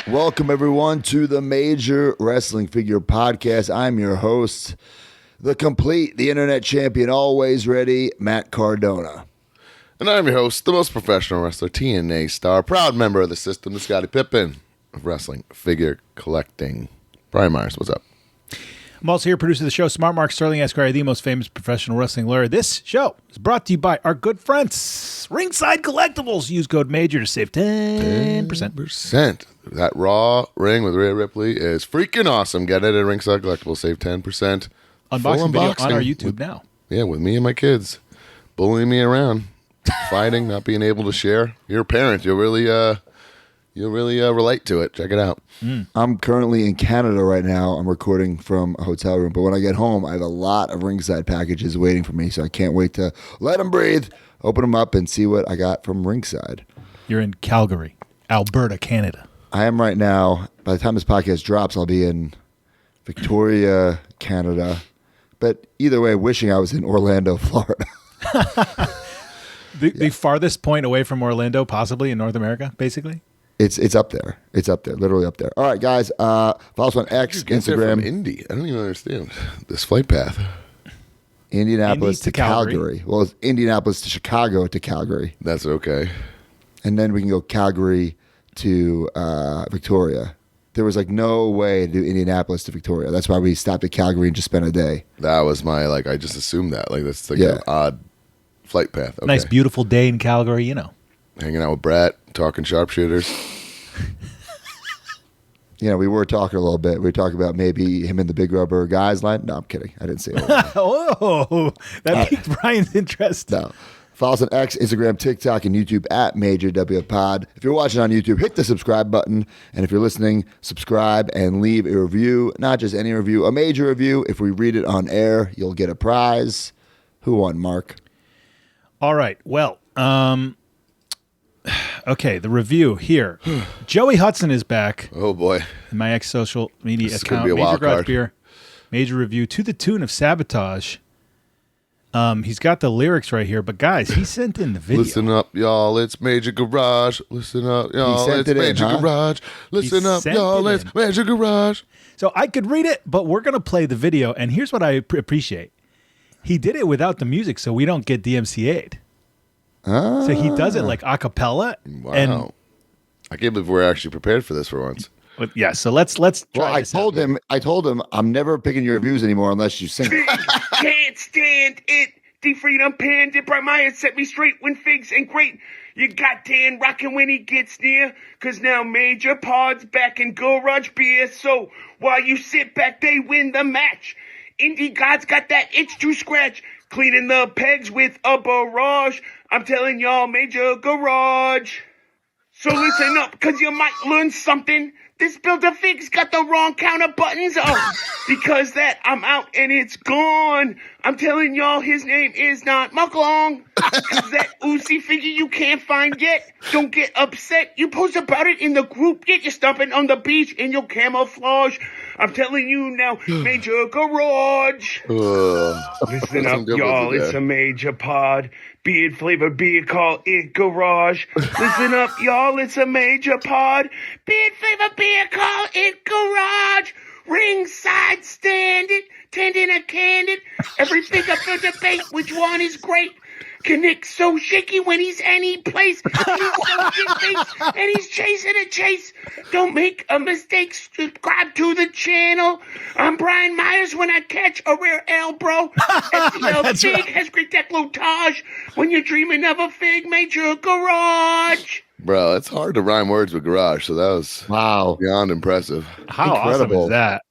Welcome, everyone, to the Major Wrestling Figure Podcast. I'm your host, the internet champion, always ready, Matt Cardona. And I'm your host, the most professional wrestler, TNA star, proud member of the system, the Scottie Pippen of wrestling figure collecting. Brian Myers, what's up? I'm also here, producer of the show, Smart Mark Sterling Esquire, the most famous professional wrestling lawyer. This show is brought to you by our good friends, Ringside Collectibles. Use code MAJOR to save 10%. 10%. That Raw ring with Rhea Ripley is freaking awesome. Get it at Ringside Collectibles. Save 10%. Unboxing video on our YouTube now. Yeah, with me and my kids. Bullying me around. Fighting, not being able to share. You're a parent. You'll really relate to it. Check it out. I'm currently in Canada right now. I'm recording from a hotel room. But when I get home, I have a lot of Ringside packages waiting for me. So I can't wait to let them breathe, open them up, and see what I got from Ringside. You're in Calgary, Alberta, Canada. I am right now. By the time this podcast drops, I'll be in Victoria, Canada. But either way, wishing I was in Orlando, Florida. The farthest point away from Orlando, possibly in North America, basically? It's up there. It's up there, literally up there. All right, guys. Follow us on X, Instagram. From Indy. I don't even understand this flight path. Indianapolis to Calgary. Well, it's Indianapolis to Chicago to Calgary. That's okay. And then we can go Calgary to Victoria. There was like no way to do Indianapolis to Victoria. That's why we stopped at Calgary and just spent a day. That was my, I just assumed that. That's an odd flight path. Okay. Nice, beautiful day in Calgary, you know. Hanging out with Brett, talking sharpshooters. Yeah, we were talking a little bit. We were talking about maybe him and the Big Rubber Guys line. No, I'm kidding. I didn't say that. Oh, that piqued Brian's interest. No. Follow us on X, Instagram, TikTok, and YouTube at Major W Pod. If you're watching on YouTube, hit the subscribe button. And if you're listening, subscribe and leave a review. Not just any review, a major review. If we read it on air, you'll get a prize. Who won, Mark? All right. Well, okay, the review here. Joey Hudson is back. Oh, boy. In my ex-social media This account. could be a Major wild Garage card. Beer. Major review to the tune of Sabotage. He's got the lyrics right here, but guys, he sent in the video. Listen up, y'all, it's Major Garage. Listen up, y'all, sent it's it in, Major huh? Garage. Listen up, sent y'all, it it's in. Major Garage. So I could read it, but we're going to play the video, and here's what I appreciate. He did it without the music, so we don't get DMCA'd. So he does it like a cappella. Wow. And, I can't believe we're actually prepared for this for once. yeah, so let's try Well, I this out. told him, I'm never picking your reviews anymore unless you sing it. Can't stand it. The freedom pandit, Brian Myers set me straight when figs ain't great. You got Dan rocking when he gets near, cause now Major Pod's back in Garage Beer. So while you sit back, they win the match. Indie God's got that itch to scratch, cleaning the pegs with a barrage. I'm telling y'all, Major Garage. So listen up, cause you might learn something. This Build-A-Fig's got the wrong counter buttons on. Because that I'm out and it's gone. I'm telling y'all his name is not Mucklong. Cause that Uzi figure you can't find yet. Don't get upset. You post about it in the group. Get you stomping on the beach in your camouflage. I'm telling you now, Major Garage. Listen up, y'all. It's a Major Pod. Beard flavored beer, call it Garage. Listen up, y'all. It's a Major Pod. Beard flavored beer, call it Garage. Ringside standing, tending a candid. Every figure for debate, which one is great? Kinnick's so shaky when he's any place. And he's so shit-faced, and he's chasing a chase. Don't make a mistake. Subscribe to the channel. I'm Brian Myers when I catch a rare L, bro. FTL Fig has great decolletage. When you're dreaming of a fig, Major Garage. Bro, it's hard to rhyme words with garage, so that was beyond impressive. How Incredible. awesome is that?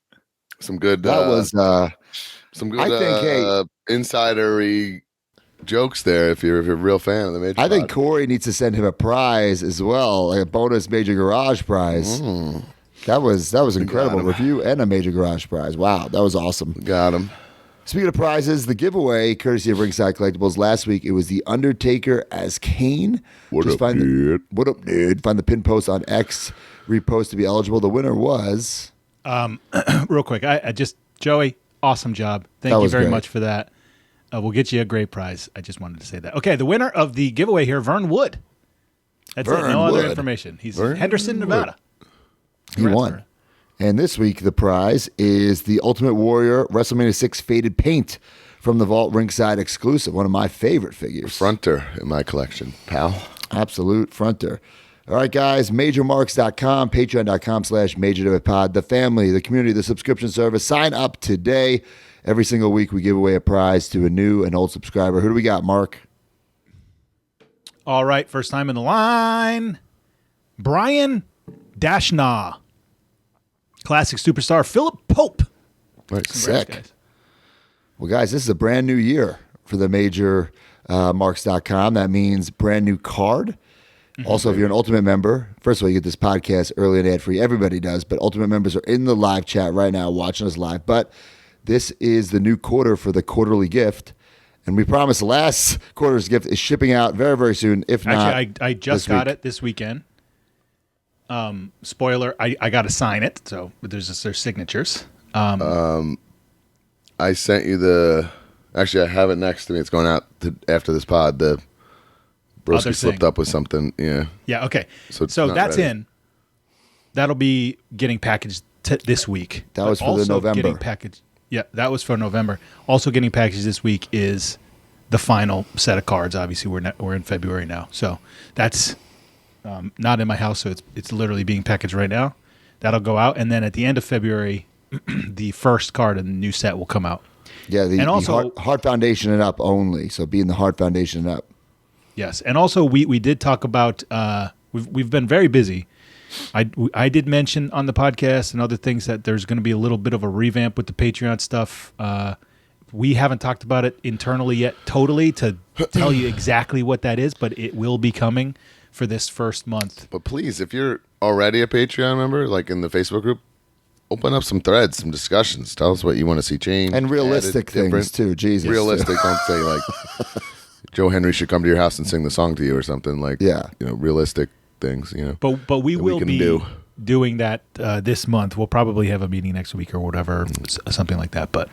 Some good, That was, some good I think, hey, insidery jokes there if you're a real fan of the Major I think Pod. Corey needs to send him a prize as well, like a bonus Major Garage prize. That was incredible. him. Review and a Major Garage prize. Wow, that was awesome. Got him. Speaking of prizes, the giveaway, courtesy of Ringside Collectibles, last week it was the Undertaker as Kane. What up, find dude? What up, dude? Find the pin post on X, repost to be eligible. The winner was Real quick, I just, Joey, awesome job. That Thank you was very great. much for that. We'll get you a great prize. I just wanted to say that. Okay, the winner of the giveaway here, Vern Wood. That's it. Vern No other Wood. information. He's Vern Henderson, Wood. Nevada. He won. And this week, the prize is the Ultimate Warrior WrestleMania 6 Faded Paint from the Vault Ringside exclusive. One of my favorite figures. Fronter in my collection, pal. Absolute fronter. All right, guys, MajorMarks.com, Patreon.com/MajorWPod, the family, the community, the subscription service. Sign up today. Every single week, we give away a prize to a new and old subscriber. Who do we got, Mark? All right, first time in the line, Brian Dashnaw. Classic superstar, Philip Pope. Right. Sick. Guys. Well, guys, this is a brand new year for the MajorMarks.com. That means brand new card. Also, if you're an Ultimate member, first of all, you get this podcast early and ad-free. Everybody does, but Ultimate members are in the live chat right now watching us live. But this is the new quarter for the quarterly gift. And we promise the last quarter's gift is shipping out very, very soon. If not, Actually, I just got it this weekend. Spoiler, I got to sign it, so there's their signatures. I sent you the. Actually, I have it next to me. It's going out after this pod. The Broski slipped up with something. Yeah. Yeah. Okay. So that's ready. in. That'll be getting packaged this week. That was for the Also November. Getting packaged. Yeah, that was for November. Also getting packaged this week is the final set of cards. Obviously, we're in February now, so that's not in my house. So it's literally being packaged right now. That'll go out, and then at the end of February, the first card in the new set will come out. Yeah, And also- the Heart Foundation and up only. So be in the Heart Foundation and up. Yes, and also we did talk about we've been very busy. I did mention on the podcast and other things that there's going to be a little bit of a revamp with the Patreon stuff. We haven't talked about it internally yet, totally to tell you exactly what that is, but it will be coming for this first month. But please, if you're already a Patreon member, like in the Facebook group, open up some threads, some discussions. Tell us what you want to see change. And realistic added, things, different. too. Jesus. Realistic. Don't say, like, Joe Henry should come to your house and sing the song to you or something. Like, Yeah. realistic things, But we that will we can be do. doing that this month. We'll probably have a meeting next week or whatever, something like that. But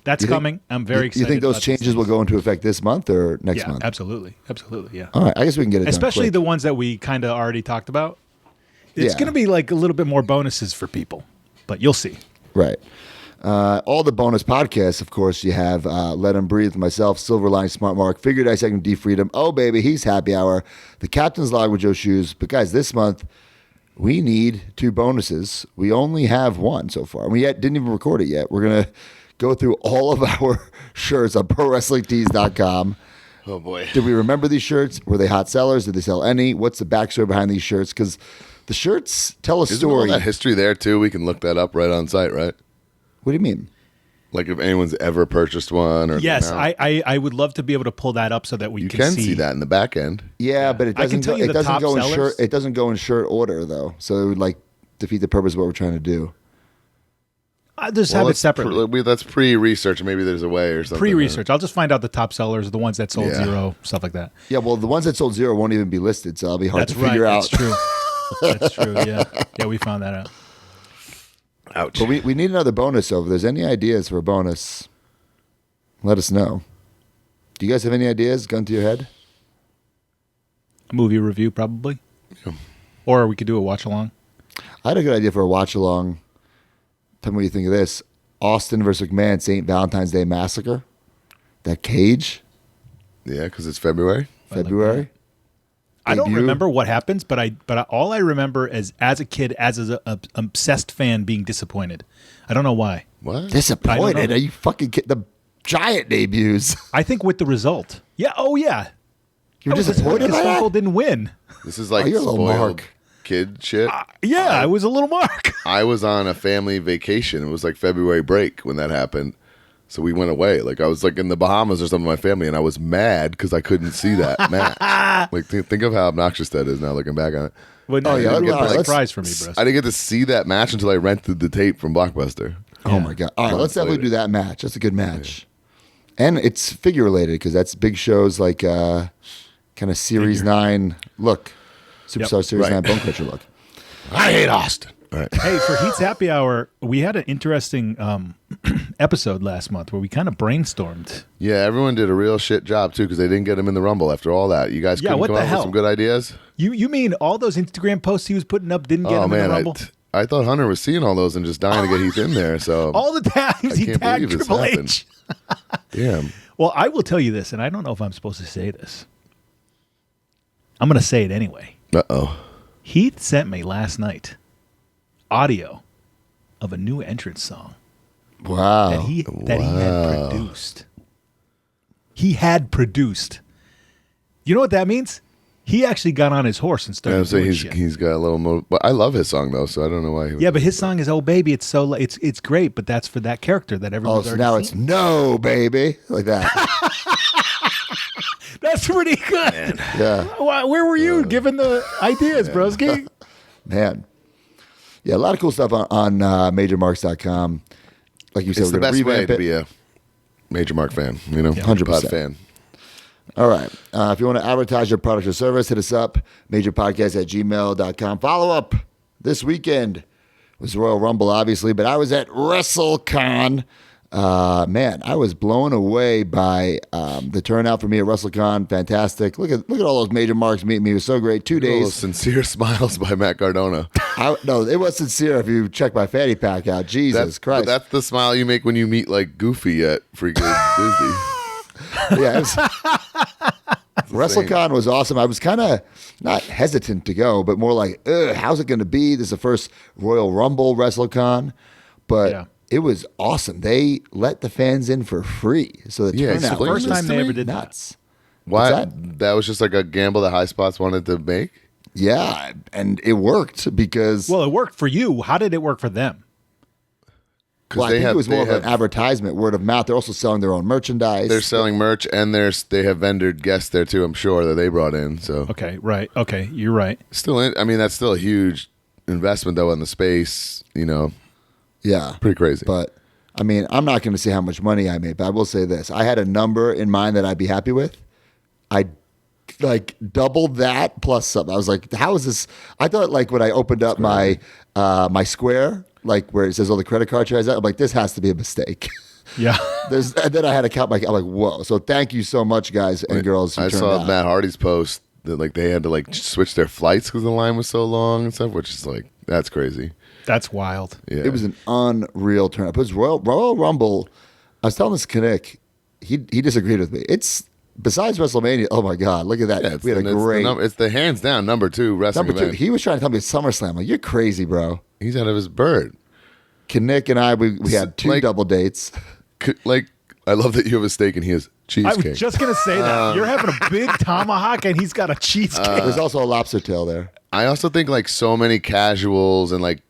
that's You think- coming. I'm very excited. You think those about changes these will things. go into effect this month or next Yeah, month? absolutely, yeah. All right, I guess we can get it Especially done the ones that we kind of already talked about. It's Yeah. going to be like a little bit more bonuses for people, but you'll see. Right. All the bonus podcasts, of course, you have Let 'Em Breathe, myself, Silver Line, Smart Mark, Figure Dissecting, D Freedom. Oh, baby, he's Happy Hour. The Captain's Log with Joe Shoes. But, guys, this month, we need 2 bonuses. We only have 1 so far. We didn't even record it yet. We're going to go through all of our shirts on ProWrestlingTees.com. Oh, boy. Did we remember these shirts? Were they hot sellers? Did they sell any? What's the backstory behind these shirts? Because the shirts tell a Isn't all story. that history there, too? We can look that up right on site, right? What do you mean? Like if anyone's ever purchased one or Yes, now. I would love to be able to pull that up so that we You can see that in the back end. Yeah, but it I can doesn't. tell Go, you it the doesn't top go in sellers. shirt. It doesn't go in shirt order though, so it would like defeat the purpose of what we're trying to do. I just have it separately. That's pre-research. Maybe there's a way or something. Pre-research. I'll just find out the top sellers, the ones that sold Yeah. 0, stuff like that. Yeah, well, the ones that sold 0 won't even be listed, so it'll be hard That's to right. figure That's out. true. That's true. Yeah. Yeah, we found that out. Ouch. But we need another bonus. So if there's any ideas for a bonus, let us know. Do you guys have any ideas gun to your head? A movie review, probably. Yeah. Or we could do a watch along. I had a good idea for a watch along. Tell me what you think of this: Austin versus McMahon St. Valentine's Day Massacre. That cage, Yeah, because it's February. February. I don't Debut. remember what happens, but all I remember is as a kid, as an obsessed fan, being disappointed. I don't know why. What? I don't Disappointed? know. Are you fucking kidding? The Giant debuts. I think with the result. Yeah. Oh yeah. You're I was disappointed because by Stone that? Cold didn't win. This is like Oh, you're a little spoiled Mark. kid shit. Yeah, I was a little Mark. I was on a family vacation. It was like February break when that happened. So we went away. Like I was like in the Bahamas or something with my family, and I was mad because I couldn't see that match. Like think of how obnoxious that is now looking back on it. Well, no, Oh, yeah, you all right, a let's- surprise for me, bro. I didn't get to see that match until I rented the tape from Blockbuster. Oh my god! All right, let's Months definitely later. do that match. That's a good match, and it's figure related because that's big shows like kind of Series 9 look, Superstar Series Right. 9 Bone Crusher look. I hate Austin. All right. Hey, for Heat's Happy Hour, we had an interesting episode last month where we kind of brainstormed. Yeah, everyone did a real shit job too because they didn't get him in the Rumble after all that. You guys Yeah, couldn't what come the up hell? with some good ideas? You mean all those Instagram posts he was putting up didn't get him in the Rumble? I thought Hunter was seeing all those and just dying to get Heath in there. So All the times he can't tagged believe this Triple happened. H. damn. Well, I will tell you this, and I don't know if I'm supposed to say this. I'm going to say it anyway. Uh-oh. Heath sent me last night audio of a new entrance song Wow. that he had produced. He had produced. You know what that means? He actually got on his horse and started So doing shit. he's got a little but I love his song though, so I don't know why he would. Yeah, but his song is "Oh Baby." It's so it's great, but that's for that character that Oh, everyone's so already now seen. it's no, baby. Like that. That's pretty good. Yeah. Where were you giving the ideas, Broski? Man. Yeah, a lot of cool stuff on MajorMarks.com. Like you said, It's we're the going best way revamp to it. be a Major Mark fan, you know? 100%. Pod fan. All right. If you want to advertise your product or service, hit us up, majorpodcast@gmail.com. Follow up this weekend was Royal Rumble, obviously, but I was at WrestleCon. Man, I was blown away by the turnout for me at WrestleCon. Fantastic. Look at all those Major Marks meeting me. It was so great. 2 All those days. sincere smiles by Matt Cardona. No, it was sincere if you check my fanny pack out. Jesus Christ. That's the smile you make when you meet like Goofy at freaking Disney. Yeah, it was, WrestleCon was awesome. I was kind of not hesitant to go, but more like, how's it going to be? This is the first Royal Rumble WrestleCon, but Yeah. it was awesome. They let the fans in for free, so the Yeah, turnout explain was First time to they me? ever did that. nuts. Why? What's That was just like a gamble that High Spots wanted to make. Yeah, and it worked because Well, it worked for you. How did it work for them? I think it was more of an advertisement, word of mouth. They're also selling their own merchandise. They're selling merch and they have vendor guests there too. I'm sure that they brought in. So Okay, right. Okay, you're right. I mean, that's still a huge investment though in the space. You know, Yeah, pretty crazy. But I mean, I'm not going to say how much money I made, but I will say this: I had a number in mind that I'd be happy with. I like doubled that plus something. I was like, "How is this?" I thought like when I opened up my my Square, like where it says all the credit card charges, I'm like, "This has to be a mistake." Yeah. And then I had to count I'm like, "Whoa!" So thank you so much, guys and girls. Who I turned saw out. Matt Hardy's post that like they had to like switch their flights because the line was so long and stuff, which is like that's crazy. That's wild. Yeah, It was an unreal turnout. It was Royal Rumble. I was telling this to Nick. He disagreed with me. It's besides WrestleMania. Oh my God! Look at that. Yeah, We had a great it's the hands down number 2 wrestling number 2. event. He was trying to tell me it's SummerSlam. Like, you're crazy, bro. He's out of his bird. Nick and I, we had 2 Like- double dates. Like I love that you have a steak and he has I cheesecake. was just gonna say that you're having a big tomahawk and he's got a cheesecake. There's also a lobster tail there. I also think like so many casuals and like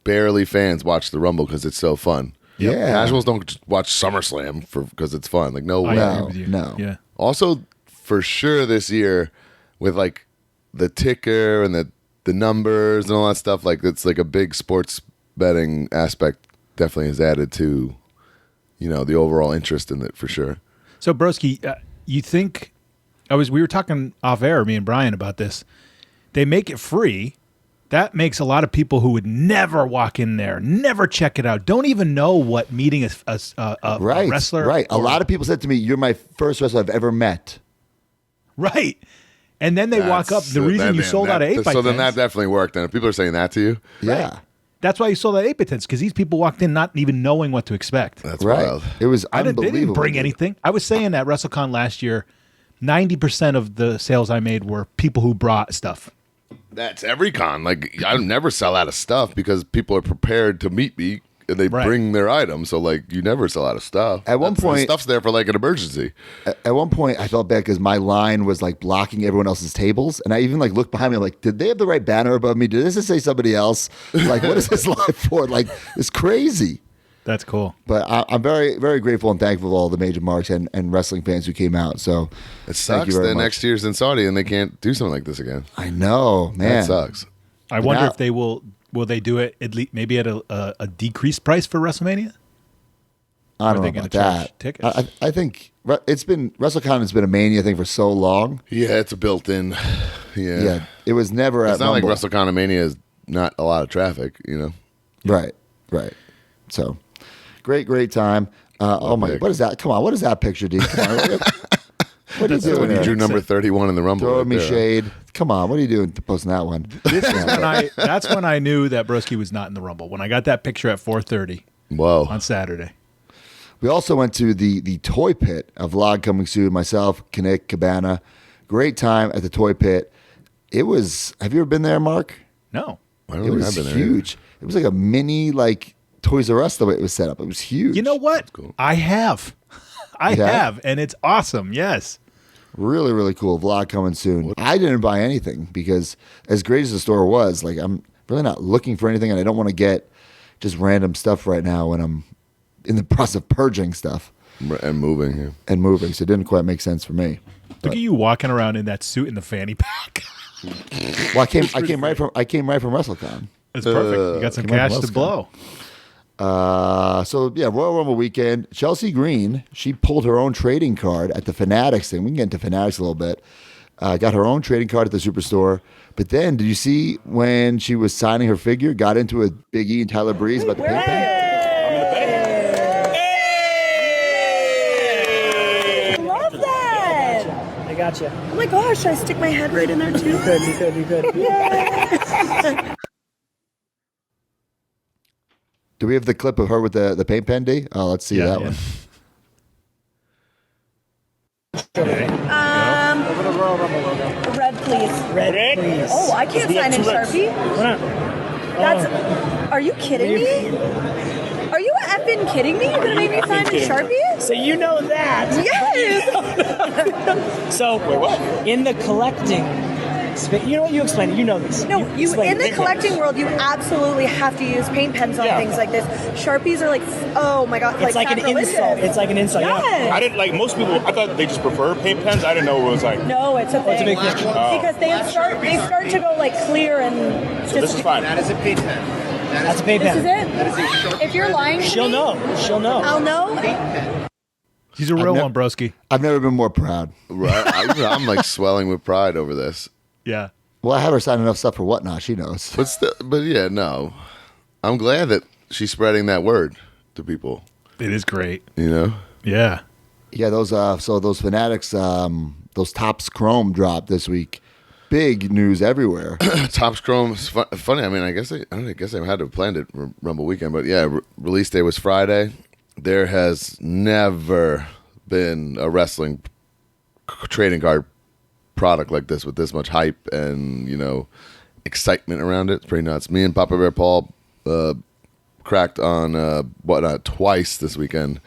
barely fans watch the Rumble because it's so fun. Yeah. Casuals don't just watch SummerSlam because it's fun. Like no I way. agree with you. no. Yeah. Also, for sure this year with like the ticker and the numbers and all that stuff, like it's like a big sports betting aspect definitely is added to, you know, the overall interest in it for sure. So Broski, you think we were talking off air, me and Brian, about this. They make it free. That makes a lot of people who would never walk in there, never check it out, don't even know what meeting a Right. wrestler. Right. A or- lot of people said to me, "You're my first wrestler I've ever met." Right. And then they walk up. The reason you sold out of 8x10s. So then that definitely worked. And if people are saying that to you, Yeah. That's why you sold out 8x10s, because these people walked in not even knowing what to expect. that's Right. wild. It was They unbelievable. didn't bring dude. anything. I was saying at WrestleCon last year, 90% of the sales I made were people who brought stuff. That's every con. Like I never sell out of stuff because people are prepared to meet me and they Right. bring their items. So like you never sell out of stuff. At one The point- stuff's there for like an emergency. At one point, I felt bad because my line was like blocking everyone else's tables, and I even like looked behind me. I'm like, did they have the right banner above me? Did this say somebody else? Like, what is this line for? Like, it's crazy. That's cool. But I'm very, very grateful and thankful to all the major marks and wrestling fans who came out. So It thank you sucks very that much. next year's in Saudi and they can't do something like this again. I know, man. That sucks. I wonder now- if they will they do it at least maybe at a decreased price for WrestleMania? I Are don't they know gonna about charge that. tickets? I think it's been WrestleCon has been a mania thing for so long. Yeah, it's a built-in. Yeah, Yeah, it was never it's at not like Rumble. WrestleCon Mania is not a lot of traffic. You know, Right, right. So great time. Oh my! pick. What is that? Come on! What is that picture, D? Come on. What are you doing When you there? drew number 31 in the Rumble. Throwing right me there. shade. Come on, what are you doing posting that one? That's when I knew that Broski was not in the Rumble. When I got that picture at 4:30 Whoa. on Saturday. We also went to the Toy Pit, a vlog coming soon. Myself, Kinnick, Cabana. Great time at the Toy Pit. It was, have you ever been there, Mark? No. I don't It think was I've been there huge. It was like a mini Toys R Us the way it was set up. It was huge. You know what? cool. I have. I You have? have, and it's awesome. Yes. Really, really cool. Vlog coming soon. I didn't buy anything because as great as the store was, I'm really not looking for anything, and I don't want to get just random stuff right now when I'm in the process of purging stuff And moving here. and moving. So it didn't quite make sense for me. Look at you walking around in that suit in the fanny pack. Well, I came right from WrestleCon. It's perfect. You got some Come on, cash let's to go. blow. So yeah, Royal Rumble weekend. Chelsea Green, she pulled her own trading card at the Fanatics thing. We can get into Fanatics a little bit. Got her own trading card at the Superstore. But then, did you see when she was signing her figure? Got into a Big E and Tyler Breeze about the paper. Love that. I got you. Oh my gosh, should I stick my head right in there too? You could. Do we have the clip of her with the paint pen, D? Oh, let's see that one. Red, please. Red, please. Oh, I can't sign in Sharpie. Why not? That's. Are you kidding me? Are you effing kidding me? You're gonna make me sign in Sharpie? So you know that. Yes. So in the collecting, you know what? You explain it. You know this. No, you explain in the it. collecting world, you absolutely have to use paint pens on Yeah. things like this. Sharpies are like, oh my god, It's like an sacrilegious. insult. It's like an insult. Yeah. Yes. I didn't like most people. I thought they just prefer paint pens. I didn't know it was like. No, it's a thing. It's a big thing. Because they start to go like clear and. So this is fine. That's a paint This is pen. it. If you're lying to She'll me, know. She'll know. I'll know. He's a real one, Broski. I've never been more proud. Right. I'm like swelling with pride over this. Yeah. Well, I have her sign enough stuff for Whatnot. She knows. But yeah, no. I'm glad that she's spreading that word to people. It is great. You know? Yeah. Yeah, those Fanatics, those Topps Chrome dropped this week. Big news everywhere. Topps Chrome is funny. I mean, I guess I had to have planned it Rumble weekend, but yeah, release day was Friday. There has never been a wrestling trading card product like this with this much hype and excitement around it. It's pretty nuts. Me and Papa Bear Paul cracked on Whatnot twice this weekend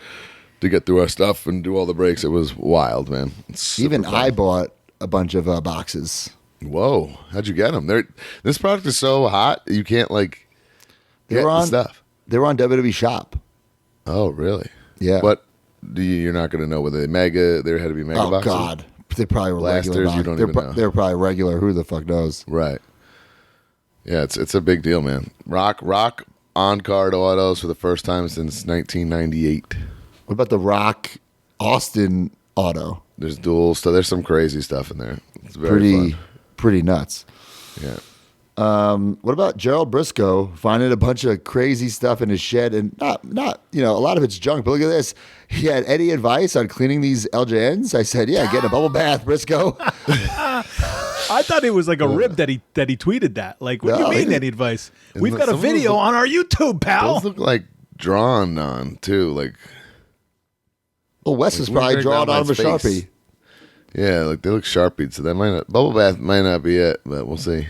to get through our stuff and do all the breaks. It was wild, man. Even I bought a bunch of boxes. Whoa, how'd you get them? This product is so hot you can't like They get were the on stuff. They were on WWE Shop. Oh, really? Yeah. What you're not going to know whether there had to be mega Oh boxes. God, they probably were Blasters, regular. you don't even know. They're probably regular. Who the fuck knows? Right. Yeah, it's a big deal, man. Rock on card autos for the first time since 1998. What about the Rock Austin auto? There's dual stuff. There's some crazy stuff in there. It's very fun. Pretty nuts. Yeah. What about Gerald Briscoe finding a bunch of crazy stuff in his shed and not a lot of it's junk, but look at this. He had any advice on cleaning these LJNs? I said, yeah, get in a bubble bath, Briscoe. I thought it was like a rib that he tweeted that. Like, what do No, you mean, he- any advice? And We've got a some of those video look- on our YouTube, pal. Those look like drawn on too. Like Well, Wes is Like, probably we're drawing down out of a my Sharpie. space. yeah, like they look sharpied. So that bubble bath might not be it, but we'll see.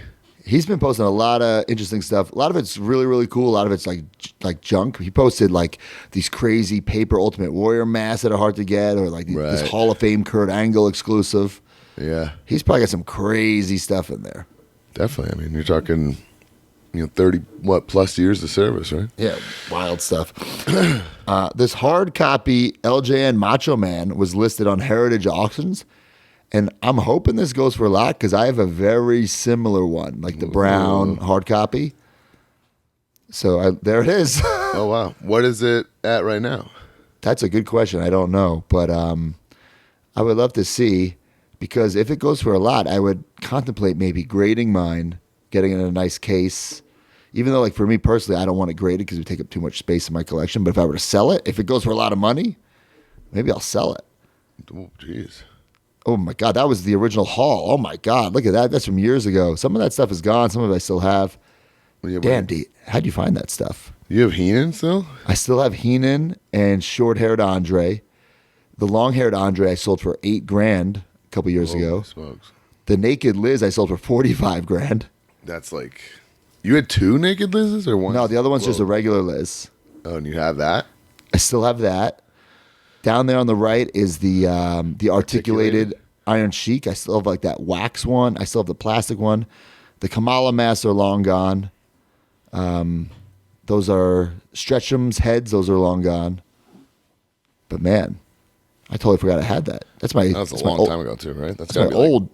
He's been posting a lot of interesting stuff. A lot of it's really, really cool. A lot of it's like junk. He posted like these crazy paper Ultimate Warrior masks that are hard to get, or like this Right. Hall of Fame Kurt Angle exclusive. Yeah, He's probably got some crazy stuff in there. definitely. I mean, you're talking 30 plus years of service, right? Yeah, wild stuff. This hard copy LJN Macho Man was listed on Heritage Auctions, and I'm hoping this goes for a lot because I have a very similar one, like the brown hard copy. So there it is. Oh wow, what is it at right now? That's a good question. I don't know, but I would love to see, because if it goes for a lot, I would contemplate maybe grading mine, getting it in a nice case. Even though, like for me personally, I don't want it graded because it would take up too much space in my collection. But if I were to sell it, if it goes for a lot of money, maybe I'll sell it. Oh, jeez. Oh my God, that was the original haul. Oh my God, look at that. That's from years ago. Some of that stuff is gone. Some of it I still have. Yeah, Damn, D, how'd you find that stuff? You have Heenan still? I still have Heenan and short-haired Andre. The long-haired Andre I sold for $8,000 a couple years ago. Holy smokes. The naked Liz I sold for $45,000. That's like, you had 2 naked Liz's or one? No, the other one's just a Whoa. regular Liz. Oh, and you have that? I still have that. Down there on the right is the articulated Iron Sheik. I still have like that wax one. I still have the plastic one. The Kamala masks are long gone. Those are Stretcham's heads. Those are long gone. But man, I totally forgot I had that. That's my. That was a long time ago too, right? That's gotta my be like old.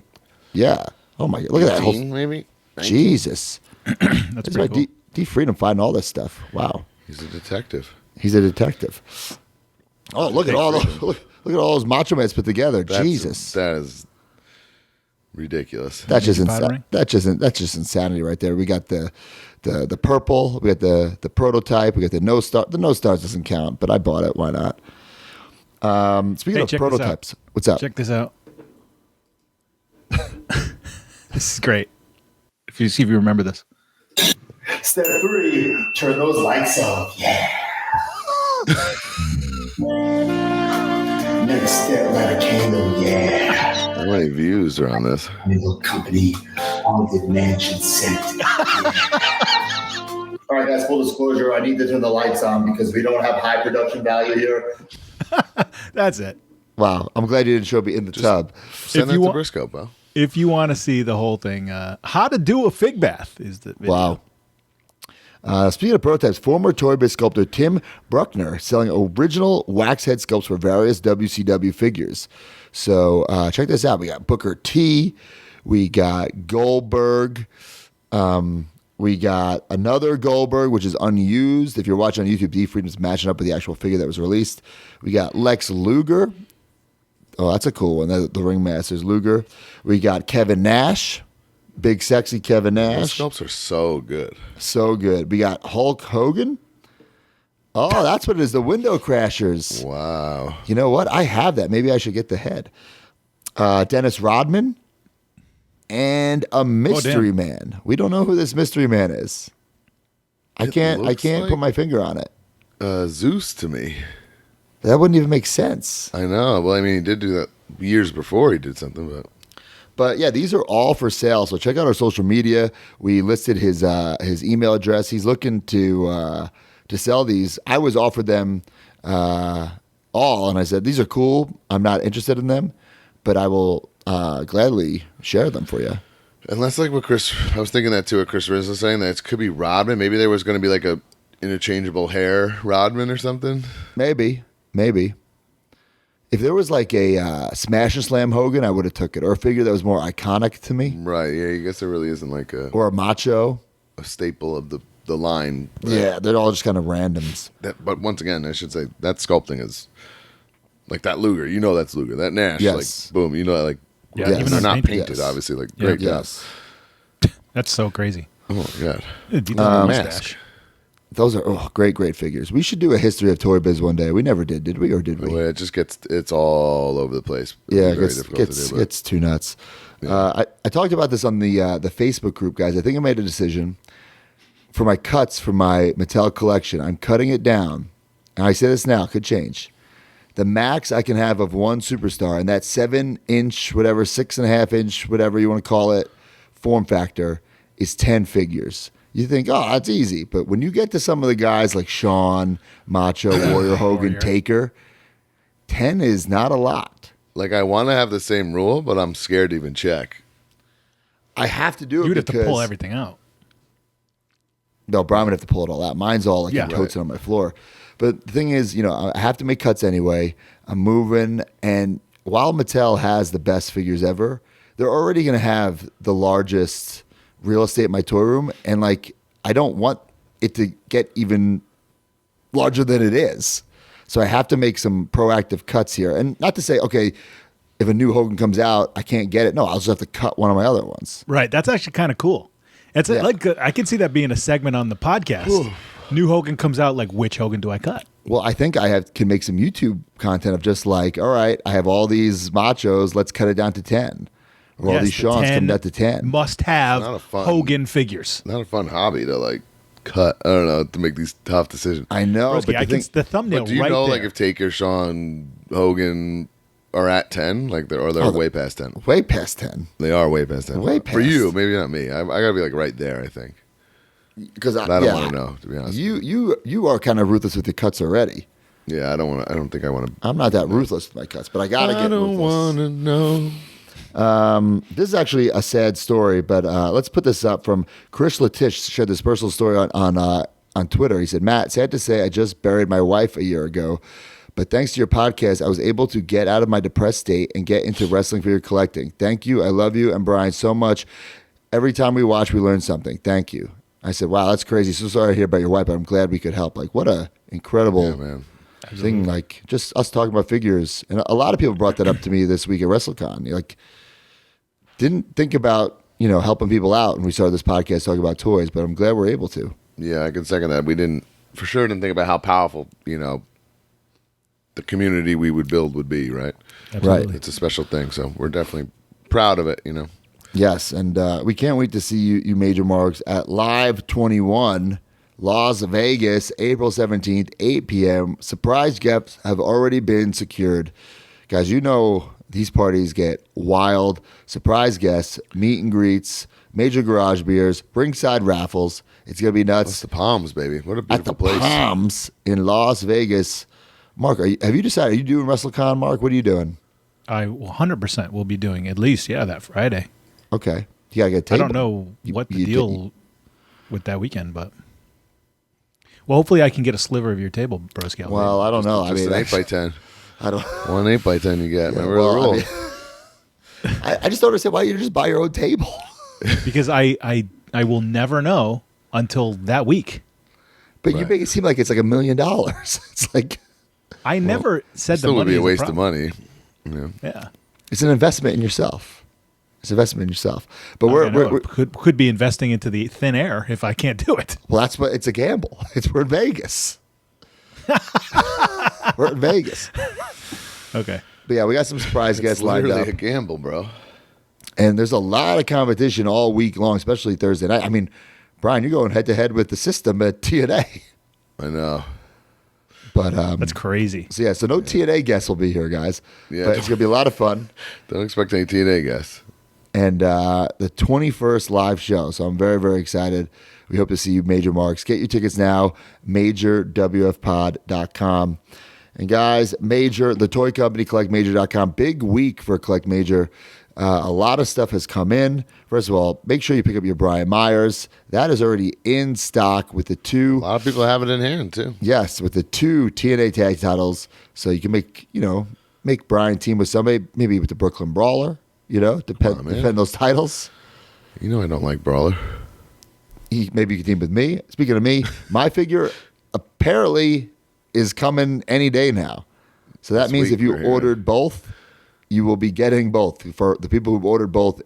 Yeah. Oh my God. Look at that. 18 maybe? 19? Jesus. That's It's my pretty cool. D Freedom finding all this stuff. Wow. He's a detective. He's a detective. Oh, look at all the, look at all those Macho Mans put together. Jesus. That is ridiculous. That's just Five ring? that's just insanity right there. We got the purple, we got the prototype, we got the no star. The no stars doesn't count, but I bought it. Why not? Speaking Hey, of check this out. prototypes, what's up? Check this out. This is great. If you remember this. Step 3, turn those lights off. Yeah. Next step, light a candle. Yeah. How many views are on this? Little company, haunted mansion set. All right, guys, full disclosure, I need to turn the lights on because we don't have high production value here. That's it. Wow, I'm glad you didn't show me in the tub. Send If that you to want- Briscoe, bro. If you want to see the whole thing, how to do a fig bath is the video. Wow. Speaking of prototypes, former Toy Biz sculptor Tim Bruckner selling original wax head sculpts for various WCW figures. So check this out. We got Booker T. We got Goldberg. We got another Goldberg, which is unused. If you're watching on YouTube, D Freedom's matching up with the actual figure that was released. We got Lex Luger. Oh, that's a cool one. The Ringmaster's Luger. We got Kevin Nash. Big sexy Kevin Those Nash. sculpts are so good. So good. We got Hulk Hogan. Oh, that's what it is. The Window Crashers. Wow. You know what? I have that. Maybe I should get the head. Dennis Rodman. And a mystery man. We don't know who this mystery man is. I can't looks put like- my finger on it. Zeus to me. That wouldn't even make sense. I know. Well, I mean, he did do that years before he did something, But yeah, these are all for sale. So check out our social media. We listed his email address. He's looking to sell these. I was offered them all, and I said these are cool. I'm not interested in them, but I will gladly share them for you. unless like what Chris, I was thinking that too. What Chris Riz was saying that it could be Rodman. Maybe there was going to be like a interchangeable hair Rodman or something. Maybe. If there was like a Smash and Slam Hogan, I would have took it, or a figure that was more iconic to me, Right. Yeah. I guess there really isn't like or a Macho. a staple of the line. Yeah, they're all just kind of randoms. But once again, I should say that sculpting is like that Luger. You know that's Luger. That Nash. Yes. Like boom. You know like. Yeah, Yes. even They're on not painting. painted, Yes. obviously. Like Yeah. great job. Yes. That's so crazy. Oh my god. Mustache. Those are great figures. We should do a history of Toy Biz one day. We never did we? Or did we? Well, it just it's all over the place. Yeah, It's it very gets, difficult to do. But gets too nuts. I talked about this on the Facebook group, guys. I think I made a decision for my cuts for my Mattel collection. I'm cutting it down. And I say this now, could change. The max I can have of one superstar, and that 7-inch, whatever, 6.5-inch, whatever you want to call it, form factor, is 10 figures. You think, oh, that's easy. But when you get to some of the guys like Shawn, Macho, Warrior, Hogan, Warrior. Taker, 10 is not a lot. like I want to have the same rule, but I'm scared to even check. I have to do it You'd have to because pull everything out. No, Brian would have to pull it all out. Mine's all like Yeah. in totes on my floor. But the thing is, I have to make cuts anyway. I'm moving, and while Mattel has the best figures ever, they're already going to have the largest real estate in my toy room, and like I don't want it to get even larger than it is. So I have to make some proactive cuts here, and not to say, okay, if a new Hogan comes out, I can't get it. No, I'll just have to cut one of my other ones. Right. That's actually kind of cool. It's Yeah. like I can see that being a segment on the podcast. New Hogan comes out, like which Hogan do I cut? Well, I think can make some YouTube content of just like, all right, I have all these machos, let's cut it down to 10. Or all Yes, these the Sean's 10 come down to 10. Must have Not a fun- Hogan figures. Not a fun hobby to like cut. I don't know, to make these tough decisions. I know, Broski, but the thumbnail But do you right know, there. like, if Taker, Sean, Hogan are at 10, like they're way past 10. way past 10. They are way past 10. Way For past. you, maybe not me. I gotta be like right there. I think. Because I But I don't want to know, to be honest. You are kind of ruthless with your cuts already. Yeah, I don't want to. I don't think I want to. I'm not that ruthless with my cuts, but I gotta get don't ruthless. want to know. This is actually a sad story, but let's put this up from Chris Latish. Shared this personal story on Twitter. He said, Matt, sad to say I just buried my wife a year ago, but thanks to your podcast, I was able to get out of my depressed state and get into wrestling figure collecting. Thank you. I love you and Brian so much. Every time we watch, we learn something. Thank you. I said, wow, that's crazy. So sorry to hear about your wife, but I'm glad we could help. Like, what a incredible Man. thing. Like, just us talking about figures. And a lot of people brought that up to me this week at WrestleCon. Like, didn't think about, helping people out when we started this podcast talking about toys, but I'm glad we're able to. Yeah, I can second that. We didn't think about how powerful, the community we would build would be, right? Absolutely. Right. It's a special thing, so we're definitely proud of it, Yes, and we can't wait to see you Major Marks, at Live 21, Las Vegas, April 17th, 8 p.m. Surprise guests have already been secured. Guys, these parties get wild. Surprise guests, meet and greets, major garage beers, ringside raffles. It's going to be nuts. That's the Palms, baby. What a At beautiful the place. Palms in Las Vegas. Mark, have you decided? Are you doing WrestleCon, Mark? What are you doing? I 100% will be doing at least, that Friday. Okay. You got to get a I table. don't know what the you- deal with that weekend, but hopefully I can get a sliver of your table, Broski. Well, I don't know. Just an 8 by 10. I don't. One 8 by 10 you get. Remember well, the rule. I just don't understand why you just buy your own table. because I will never know until that week. But you make it seem like it's like $1 million. It's like I never said the Still would money be a is waste of problem. money. Yeah. it's an investment in yourself. It's an investment in yourself. But I know, we're it could be investing into the thin air if I can't do it. well, that's what it's a gamble. We're in Vegas. We're in Vegas. Okay. But yeah, we got some surprise It's guests lined literally up. a gamble, bro. And there's a lot of competition all week long, especially Thursday night. I mean, Brian, you're going head to head with the system at TNA. I know. But That's crazy. so yeah, so no TNA guests will be here, guys. Yeah. But it's gonna be a lot of fun. Don't expect any TNA guests. And the 21st live show. So I'm very, very excited. We hope to see you, Major Marks. Get your tickets now, majorwfpod.com. And guys, Major, the toy company, collectmajor.com. Big week for Collect Major. A lot of stuff has come in. First of all, make sure you pick up your Brian Myers. That is already in stock with the A two. lot of people have it in hand, too. Yes, with the two TNA tag titles. So you can make Brian team with somebody, maybe with the Brooklyn Brawler, defend those titles. You know I don't like Brawler. Maybe you can team with me. Speaking of me, my figure apparently is coming any day now. So that means Sweet, if you we're here. ordered both, you will be getting both. For the people who've ordered both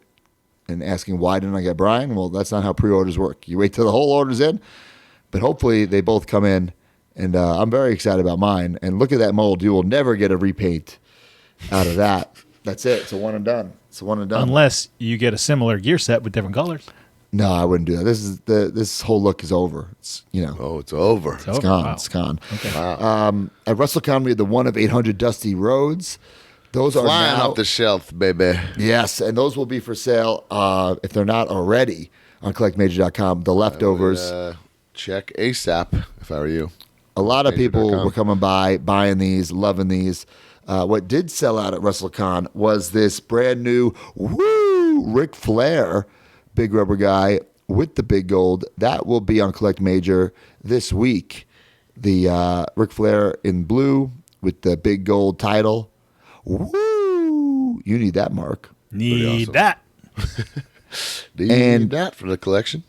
and asking why didn't I get Brian, well, that's not how pre-orders work. You wait till the whole order's in, but hopefully they both come in, and I'm very excited about mine. And look at that mold. You will never get a repaint out of that. That's it. It's a one and done. It's a one and done. Unless you get a similar gear set with different colors. No, I wouldn't do that. This whole look is over. It's Oh, it's over. It's it's over. gone. Wow. It's gone. Okay. At WrestleCon, we had the one of 800 Dusty Roads. Those are Flying now off the shelf, baby. yes, and those will be for sale if they're not already on collectmajor.com. The leftovers. Check ASAP if I were you. A lot of people Major.com. were coming by, buying these, loving these. What did sell out at WrestleCon was this brand new Ric Flair big rubber guy with the big gold. That will be on Collect Major this week. The Ric Flair in blue with the big gold title. Woo! You need that, Mark. Need awesome. that. Do you And- need that for the collection?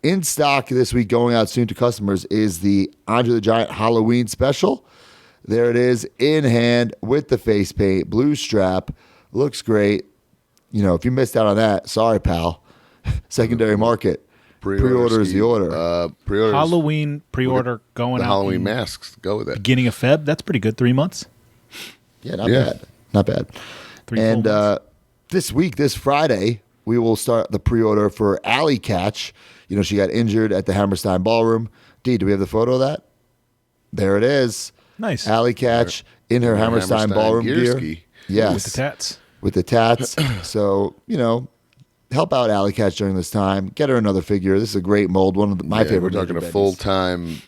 In stock this week, going out soon to customers, is the Andre the Giant Halloween special. There it is in hand with the face paint, blue strap. Looks great. If you missed out on that, sorry, pal. Secondary market. Pre-order is the order. Pre-order. Halloween pre-order going The out. Halloween in masks. Go with it. Beginning of Feb. That's pretty good. 3 months. Yeah, not bad. 3 full And months. this Friday, we will start the pre-order for Alley Catch. You know, she got injured at the Hammerstein Ballroom. D, do we have the photo of that? There it is. Nice. Alley Catch in her Hammerstein Ballroom gear. ski. Yes. With the tats. With the tats. So, you know, help out Alley Catch during this time. Get her another figure. This is a great mold. One of my favorite. We're talking a Major Bennies. full-time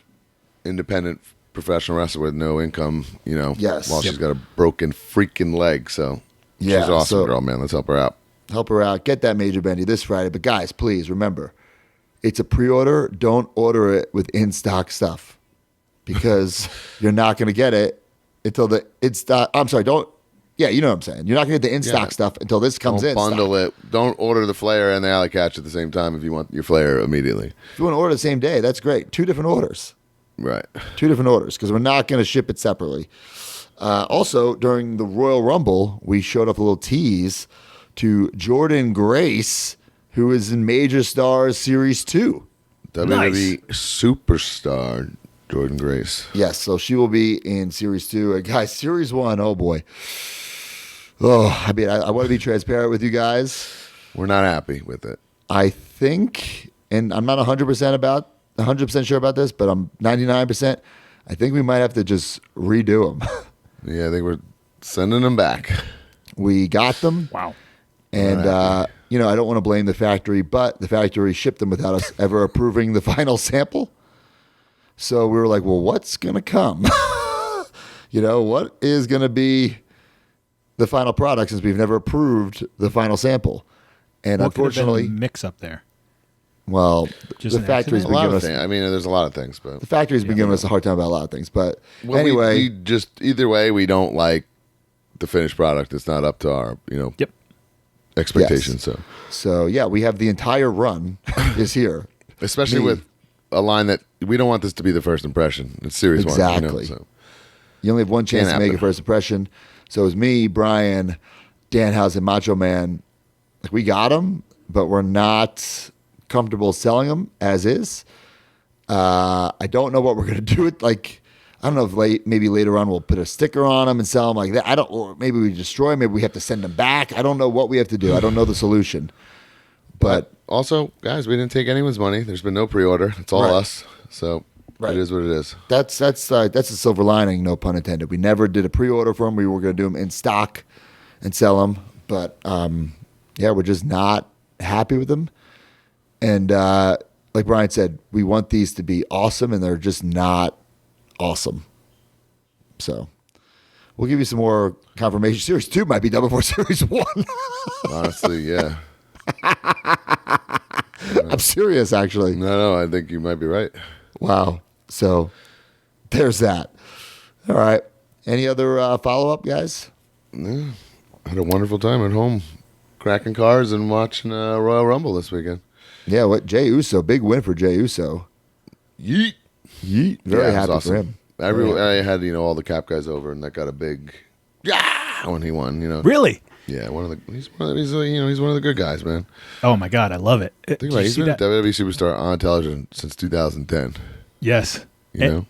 independent professional wrestler with no income, you know, Yes. while she's got a broken freaking leg. So Yeah, she's awesome, so- girl, man. Let's help her out. Help her out. Get that Major Bendy this Friday. But guys, please remember, it's a pre-order. Don't order it with in-stock stuff because you're not going to get it until the in-stock. I'm sorry. Don't. Yeah, you know what I'm saying. You're not going to get the in-stock stuff until this comes Don't in. bundle it. Don't order the flare and the alley catch at the same time if you want your flare immediately. If you want to order the same day, that's great. 2 different orders. Right. 2 different orders because we're not going to ship it separately. Also, during the Royal Rumble, we showed up a little tease to Jordan Grace, who is in Major Stars Series 2. WWE superstar Jordan Grace. Yes, so she will be in Series 2. And guys, Series 1, oh boy. Oh, I mean, I want to be transparent with you guys. We're not happy with it. I think, and I'm not 100% sure about this, but I'm 99%. I think we might have to just redo them. Yeah, I think we're sending them back. We got them. Wow. And, you know, I don't want to blame the factory, but the factory shipped them without us ever approving the final sample. So we were like, well, what's going to come? You know, what is going to be the final product since we've never approved the final sample? And What could have been a unfortunately, mix up there? well, Just the an factory's A been lot giving of us things. I mean, there's a lot of things, but the factory's been giving us a hard time about a lot of things. But well, anyway, we just either way, we don't like the finished product. It's not up to our, Yep. expectations. Yes. So yeah, we have the entire run is here. Especially Me. with a line that we don't want this to be the first impression. It's series one. Exactly. So. You only have one chance Can't to make a happen. first impression. So it was me, Brian, Danhausen, Macho Man. Like we got them, but we're not comfortable selling them as is. I don't know what we're gonna do. Like I don't know if maybe later on we'll put a sticker on them and sell them like that. I don't. Or maybe we destroy them. Maybe we have to send them back. I don't know what we have to do. I don't know the solution. But Also, guys, we didn't take anyone's money. There's been no pre-order. It's all Right. us. So Right. it is what it is. that's a silver lining, no pun intended. We never did a pre-order for them. We were going to do them in stock and sell them, but yeah, we're just not happy with them. And like Brian said, we want these to be awesome, and they're just not awesome. So we'll give you some more confirmation. Series 2 might be done before Series 1. Honestly, yeah. I'm serious, actually. No, I think you might be right. Wow. So there's that. All right. Any other follow-up, guys? Had a wonderful time at home, cracking cars and watching Royal Rumble this weekend. Yeah, what Jey Uso, big win for Jey Uso. Yeet. Yeet. Very Yeah, it was happy awesome. for him. I had all the Cap guys over, and that got a big when he won. Really? Yeah, he's one of the good guys, man. Oh my God, I love it. Think Did about it, you he's see been a that? WWE superstar on television since 2010. Yes. You know,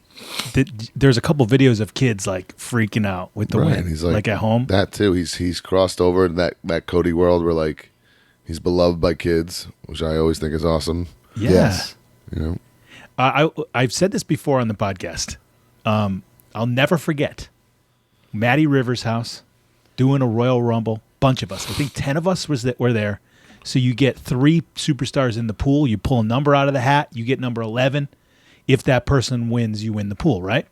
There's a couple videos of kids like freaking out with the win, He's like at home. That too. He's crossed over in that Cody world where like he's beloved by kids, which I always think is awesome. Yeah. Yes. You know, I've said this before on the podcast. I'll never forget Matty Rivers' house doing a Royal Rumble. Bunch of us, I think 10 of us were there. So you get 3 superstars in the pool. You pull a number out of the hat. You get number 11. If that person wins, you win the pool, right?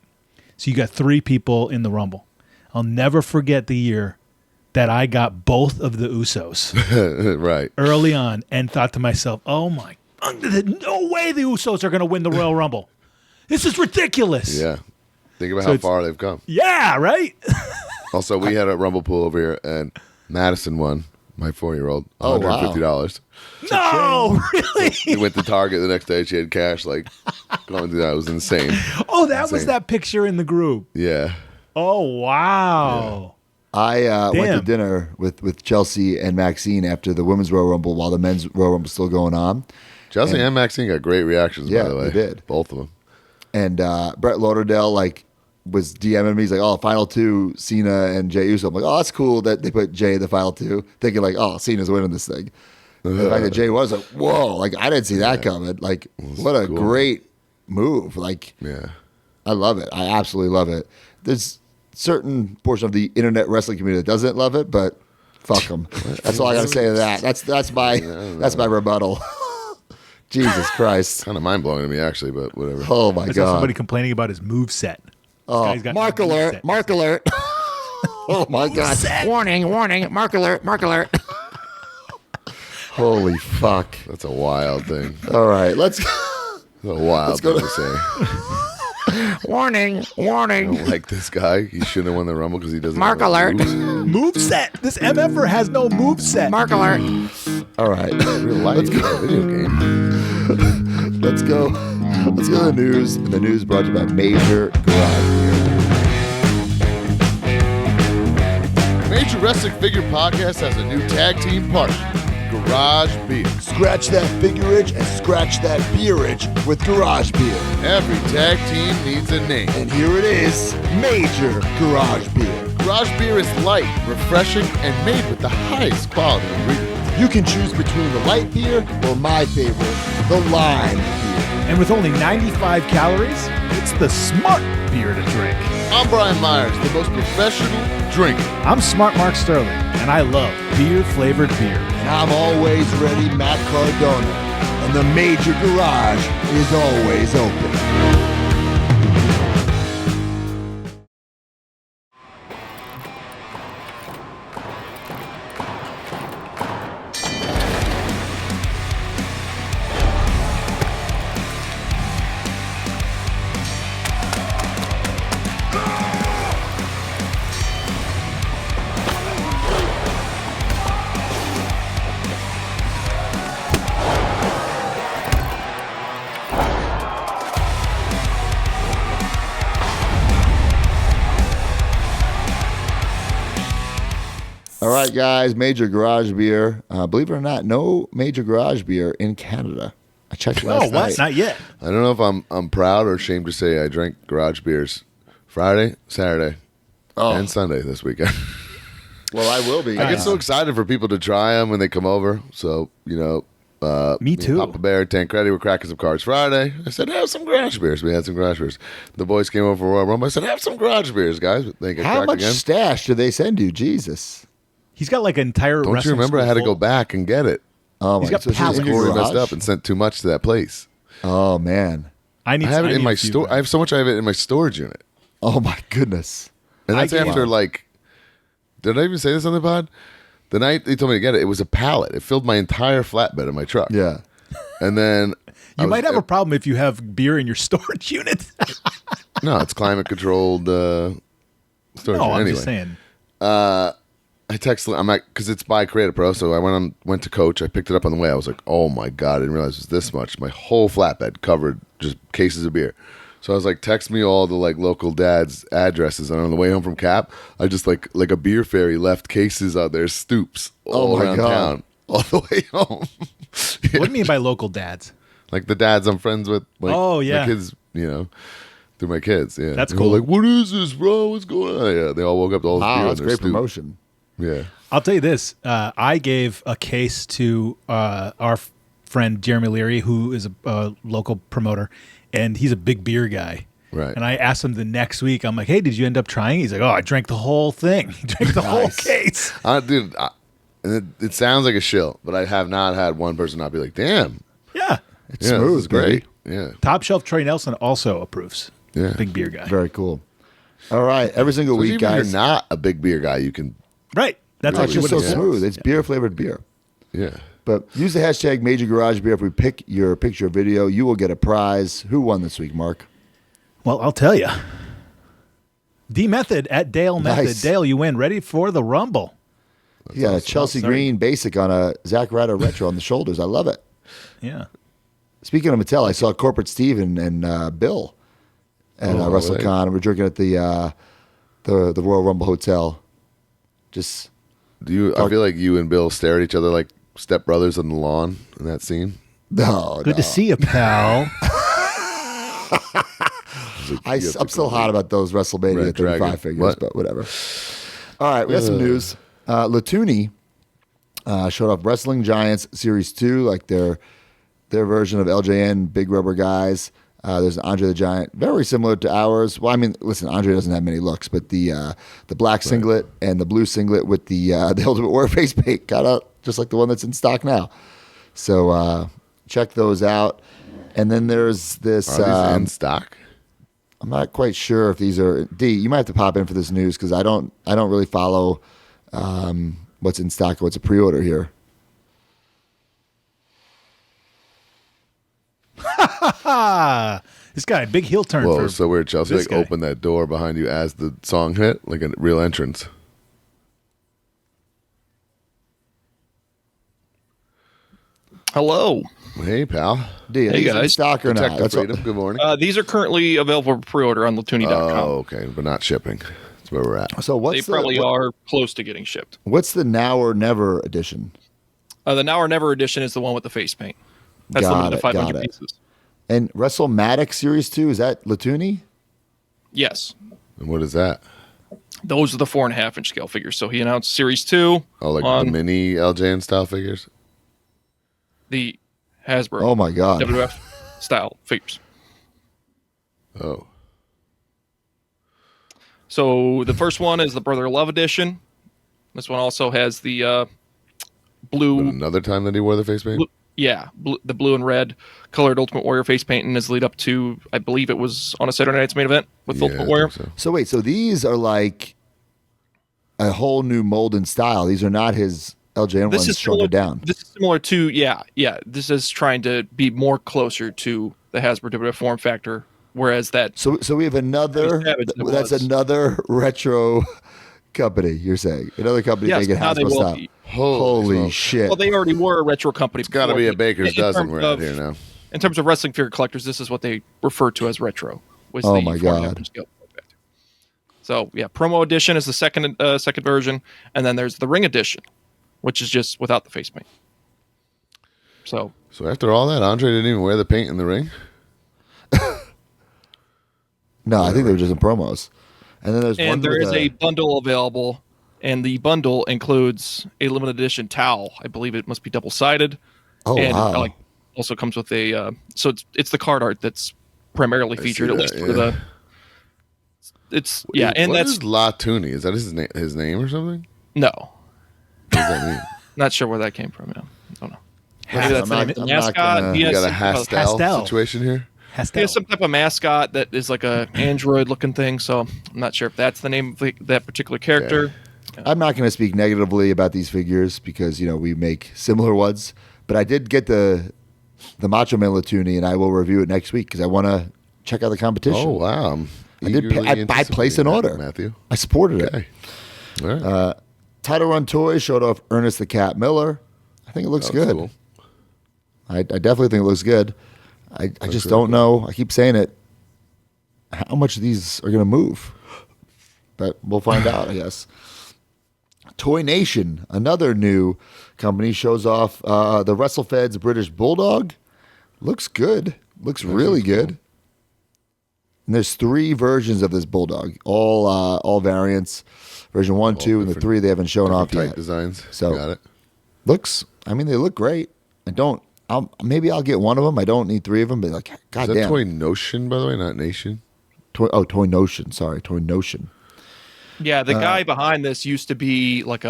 So you got 3 people in the Rumble. I'll never forget the year that I got both of the Usos right. early on and thought to myself, oh my, no way the Usos are going to win the Royal Rumble. This is ridiculous. Yeah. Think about So how it's- far they've come. Yeah, right? Also, we had a Rumble pool over here, and Madison won. My 4-year-old, Oh, wow. $150. No, really? He went to Target the next day. She had cash, like going through that. It was insane. Oh, that was Insane. that picture in the group. Yeah. Oh, wow. I went to Damn. dinner with Chelsea and Maxine after the Women's Royal Rumble while the Men's Royal Rumble was still going on. Chelsea and Maxine got great reactions, by the way. they did. Both of them. And Brett Lauderdale, like, was DMing me. He's like, oh, final two, Cena and Jey Uso. I'm like, oh, that's cool that they put Jey in the final two, thinking like, oh, Cena's winning this thing. And the fact that Jey was like, whoa, like, I didn't see that coming. Like, what a great move. Like, I love it. I absolutely love it. There's certain portion of the internet wrestling community that doesn't love it, but fuck them. That's all I got to say to that. That's my rebuttal. Jesus Christ. Kind of mind blowing to me, actually, but whatever. Oh my I saw God. somebody complaining about his moveset. Oh, Mark alert. Mark alert. Oh my God. Warning, Mark alert. Holy fuck. That's a wild thing. All right, let's That's a wild thing to say. Warning. I don't like this guy. He shouldn't have won the Rumble because he doesn't Mark have alert. Moveset. This MFer has no moveset. Mark alert. All right. Real life. Let's go. Video game. Let's go to the news. And the news brought to you by Major Garage Beer. Major Wrestling Figure Podcast has a new tag team partner, Garage Beer. Scratch that figure itch and scratch that beer itch with Garage Beer. Every tag team needs a name. And here it is, Major Garage Beer. Garage Beer is light, refreshing, and made with the highest quality ingredients. You can choose between the light beer or my favorite, the lime beer. And with only 95 calories, it's the smart beer to drink. I'm Brian Myers, the most professional drinker. I'm Smart Mark Sterling, and I love beer-flavored beer. And I'm always ready, Matt Cardona. And the Major Garage is always open. All right, guys, Major Garage Beer. Believe it or not, no Major Garage Beer in Canada. I checked last night. What? Not yet. I don't know if I'm proud or ashamed to say I drank Garage Beers Friday, Saturday, and Sunday this weekend. Well, I will be. I get so excited for people to try them when they come over. So, Me too. Papa Bear, Tancredi were cracking some cards Friday. I said, have some Garage Beers. We had some Garage Beers. The boys came over for Royal Rumble. I said, have some Garage Beers, guys. They get How cracked much again. stash do they send you? Jesus. He's got like an entire. Don't you remember? I had to go back and get it. Oh, my He's got so it's pallets. in your Corey messed garage? up and sent too much to that place. Oh, man. I have it in need my a few, store. man. I have so much. I have it in my storage unit, Oh, my goodness. and that's I gave- after like. Did I even say this on the pod? The night they told me to get it, it was a pallet. It filled my entire flatbed in my truck. Yeah. And then You might have a problem if you have beer in your storage unit. no, it's climate controlled storage. No, unit. I'm Anyway, just saying. I texted. I'm like, because it's by Creative Pro, so I went to Coach. I picked it up on the way. I was like, oh my god, I didn't realize it was this much. My whole flatbed covered just cases of beer. So I was like, text me all the like local dads' addresses. And on the way home from Cap, I just like a beer ferry left cases on their stoops all my around God. town, all the way home. What do you mean by local dads? Like the dads I'm friends with. Like, Oh, yeah. my kids. Through my kids. Yeah, That's They were cool. like, what is this, bro? What's going on? Yeah, they all woke up to all this beer Wow, on that's their great stoop. promotion. Yeah. I'll tell you this. I gave a case to our friend Jeremy Leary, who is a local promoter, and he's a big beer guy. Right. And I asked him the next week, I'm like, hey, did you end up trying? He's like, oh, I drank the whole thing. He drank the whole case. Dude, and it sounds like a shill, but I have not had one person not be like, damn. Yeah. It's Yeah, this smooth, is great. baby. Yeah. Top Shelf Trey Nelson also approves. Yeah. Big beer guy. Very cool. All right, every single So week, even guys. if you're not a big beer guy, you can, Right. That's It's actually just what so it is. smooth. It's beer-flavored beer. yeah. But use the hashtag Major Garage Beer. If we pick your picture or video, you will get a prize. Who won this week, Mark? Well, I'll tell you. D Method at Dale Method. Nice. Dale, you win. Ready for the Rumble. You got a Chelsea Sorry. Green basic on a Zack Ryder retro on the shoulders. I love it. Yeah. Speaking of Mattel, I saw Corporate Steve and Bill at WrestleCon, and we're drinking at the Royal Rumble Hotel. Just I feel like you and Bill stare at each other like stepbrothers on the lawn in that scene. No, Good to see you, pal. I'm still hot about those WrestleMania Red 35 Dragon. figures, What? but whatever. All right, we got some news. Latuni showed off Wrestling Giants Series 2, like their version of LJN, Big Rubber Guys. There's an Andre the Giant, very similar to ours. Well, I mean, listen, Andre doesn't have many looks, but the black singlet and the blue singlet with the Ultimate Warrior face paint, kind of just like the one that's in stock now. So check those out. And then there's this. Are these in stock? I'm not quite sure if these are. D, you might have to pop in for this news because I don't really follow what's in stock or what's a pre-order here. This guy, big heel turn. Whoa, for so weird. Chelsea this like guy. opened that door behind you as the song hit, like a real entrance. Hello. Hey, pal. D, are Hey, these in guys. stock or not? Detective That's what- Freedom. Good morning. These are currently available for pre-order on Latuni.com. Oh, okay, but not shipping. That's where we're at. so They probably are close to getting shipped. What's the Now or Never edition? The Now or Never edition is the one with the face paint. That's Got limited it, to 500 got it. pieces. And WrestleMatic Series 2, is that Latuni? Yes. And what is that? Those are the 4.5-inch scale figures. So he announced Series 2 Oh, like on the mini LJN style figures? the Hasbro Oh my God. WF style figures. Oh. So the first one is the Brother Love edition. This one also has the blue. Another time that he wore the face paint? The blue and red colored Ultimate Warrior face painting is lead up to, I believe it was on a Saturday Night's main event with Yeah, Ultimate I Warrior. think so. So wait, so these are like a whole new mold and style. These are not his LJN This ones is shrunken down. This is similar to This is trying to be more closer to the Hasbro WF form factor, whereas that So we have another. Savage that That's was. another retro company. You're saying another company yes, making now they Hasbro will style. be. Holy smokes. shit! Well, they already were a retro company. It's got to be a baker's dozen we're at here now. In terms of wrestling figure collectors, this is what they refer to as retro. Was Oh the my 4.5 God. scale form factor. So yeah, promo edition is the second version, and then there's the ring edition, which is just without the face paint. So So after all that, Andre didn't even wear the paint in the ring? No, I think they were just in promos. And then there's one. and there with is a bundle available, and the bundle includes a limited edition towel. I believe it must be double sided. Oh and wow! like also comes with a so it's the card art that's primarily featured see at that, least for yeah. the it's yeah and What that's is Latuni? Is that his name or something? no, What does that mean? not sure where that came from. Yeah, I don't know. I'm Maybe that's the not- name. I'm not Mascot. gonna- He You has got a some type of- Hastel Hastel. situation here? he has some type of mascot that is like a android looking thing. So I'm not sure if that's the name of that particular character. I'm not going to speak negatively about these figures because we make similar ones. But I did get the Macho Man Latuni, and I will review it next week because I want to check out the competition. Oh, wow. I'm I did. eagerly I placed an anticipating order. that, Matthew. I supported Okay. it. All right. Title Run Toys showed off Ernest the Cat Miller. I think it looks That was good. cool. I definitely think it looks good. I just don't know. I keep saying it. How much these are going to move? But we'll find out, I guess. Toy Nation, another new company, shows off the WrestleFed's British Bulldog. Looks good. Looks really good. And there's 3 versions of this Bulldog, all variants. Version 1, 2, and the 3 they haven't shown off Different yet. type designs. So Got it. they look great. Maybe I'll get one of them. I don't need 3 of them, but Is that goddamn. Toy Notion, by the way, not Nation? Toy Notion. Sorry, Toy Notion. Yeah, the guy behind this used to be like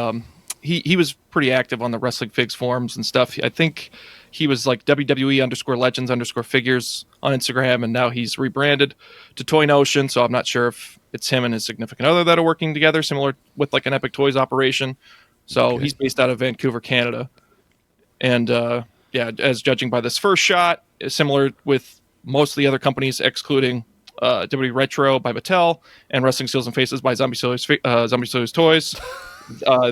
he was pretty active on the wrestling figs forums and stuff. I think he was like WWE_legends_figures on Instagram, and now he's rebranded to Toy Notion. So I'm not sure if it's him and his significant other that are working together, similar with like an Epic Toys operation. So he's based out of Vancouver, Canada, and as judging by this first shot, is similar with most of the other companies, excluding WWE Retro by Mattel and Wrestling Seals and Faces by Zombie Sailors Toys.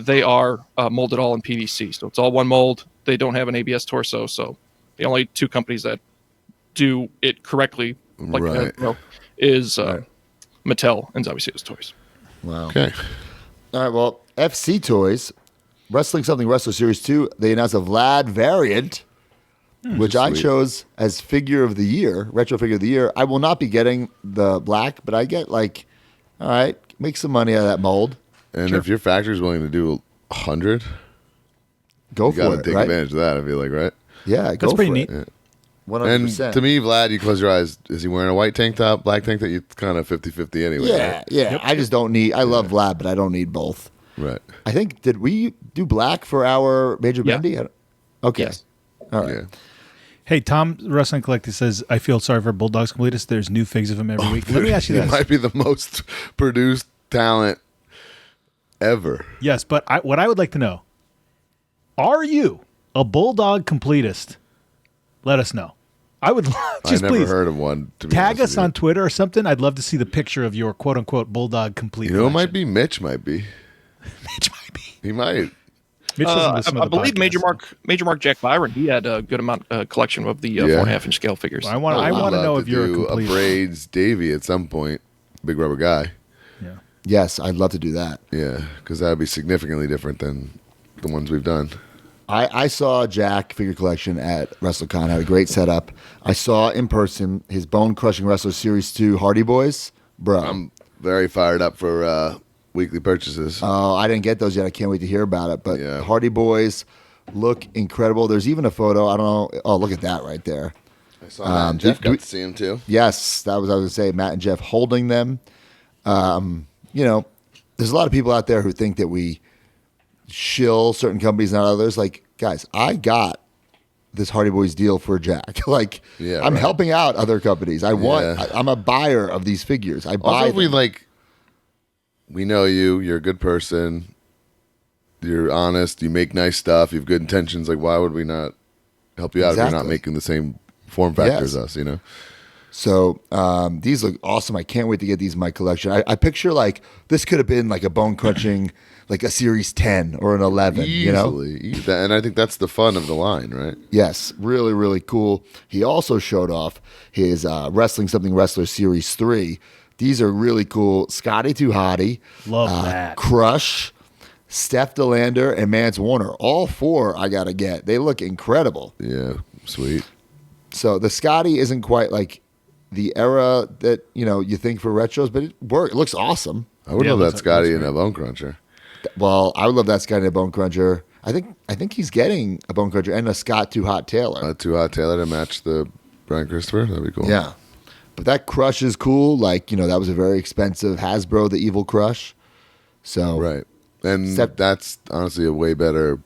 They are molded all in PVC, so it's all one mold. They don't have an ABS torso, so the only 2 companies that do it correctly, like Right. is Mattel and Zombie Sailors Toys. Wow. Okay. All right. Well, FC Toys, Wrestling Something Wrestler Series 2, they announced a Vlad variant. which I Sweet. chose as figure of the year, retro figure of the year. I will not be getting the black, but I get like, all right, make some money out of that mold. And if your factory's willing to do 100, Go you for got to it, take right? advantage of that, I feel like, right? Yeah, go That's pretty for neat. it. And 100%. to me, Vlad, you close your eyes. Is he wearing a white tank top, black tank top? You kind of 50-50 anyway. yeah, Right? yeah. I just don't need. I love Vlad, but I don't need both. Right. I think did we do black for our Major Yeah. Bendy? Okay, Yes. all right. Yeah. Hey, Tom Wrestling Collector says, I feel sorry for Bulldogs Completists. There's new figs of him every week. Let me ask you He this. might be the most produced talent ever. Yes, but what I would like to know, are you a Bulldog Completist? Let us know. I would just I never please heard of one. To be tag honest us with you. on Twitter or something. I'd love to see the picture of your quote unquote Bulldog Complete. You know, it might collection. be Mitch. Might be. Mitch might be. He might. Mitch doesn't listen to I the believe podcast. Major Mark Jack Byron. He had a good amount collection of the 4.5-inch scale figures. I want to I'd know love if you're a do complete. Braids Davy at some point. Big rubber guy. Yeah. Yes, I'd love to do that. Yeah, because that'd be significantly different than the ones we've done. I saw Jack figure collection at WrestleCon. Had a great setup. I saw in person his Bone Crushing Wrestler Series 2 Hardy Boys. Bro. I'm very fired up for weekly purchases. Oh, I didn't get those yet. I can't wait to hear about it. But Yeah. Hardy Boys look incredible. There's even a photo. I don't know. Oh, look at that right there. I saw Matt and Jeff do we- got to see him too. Yes, that was I was going to say. Matt and Jeff holding them. You know, there's a lot of people out there who think that we shill certain companies, not others. Like, guys, I got this Hardy Boys deal for Jack. Like, Yeah, I'm right. helping out other companies. Yeah. I'm a buyer of these figures. I buy Also, them. we know you. You're a good person. You're honest. You make nice stuff. You have good intentions. Like, why would we not help you out if you're not Exactly. making the same form factor Yes. as us? You know. So these look awesome. I can't wait to get these in my collection. I picture like this could have been like a bone crunching, like a series 10 or an 11. You know? Easily. And I think that's the fun of the line, right? Yes, really, really cool. He also showed off his Wrestling Something Wrestler Series 3. These are really cool. Scotty Too Hottie, Love that. Crush, Steph DeLander, and Mance Warner. All four I got to get. They look incredible. Yeah. Sweet. So the Scotty isn't quite like the era that, you know, you think for retros, but it looks awesome. I would Yeah, love looks- that Scotty looks in a Bone Cruncher. Well, I would love that Scotty and a Bone Cruncher. I think he's getting a Bone Cruncher and a Scott Too Hot Taylor. Too Hot Taylor to match the Brian Christopher. That'd be cool. Yeah. But that Crush is cool. Like, you know, that was a very expensive Hasbro, the Evil Crush. So, Right. And Except- that's honestly a way better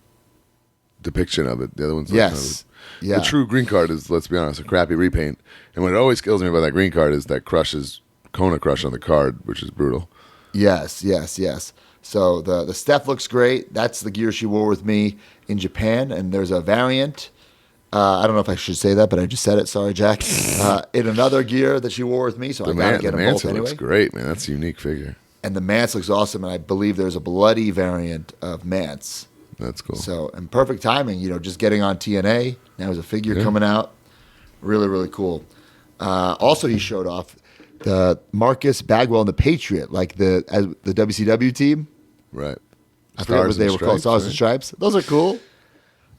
depiction of it. The other one's like yes. Yeah. The true green card is, let's be honest, a crappy repaint. And what always kills me about that green card is that Kona Crush on the card, which is brutal. Yes, yes, yes. So the Steph looks great. That's the gear she wore with me in Japan. And there's a variant. I don't know if I should say that, but I just said it. Sorry, Jack. In another gear that she wore with me. So I got to get them both Manson anyway. looks great, man. That's a unique figure. And the Mance looks awesome. And I believe there's a bloody variant of Mance. That's cool. So, and perfect timing, you know, just getting on TNA. Now there's a figure coming out. Really, really cool. Also, he showed off the Marcus Bagwell and the Patriot, like the WCW team. Right. I forget what they were called. Stars and Stripes. Those are cool.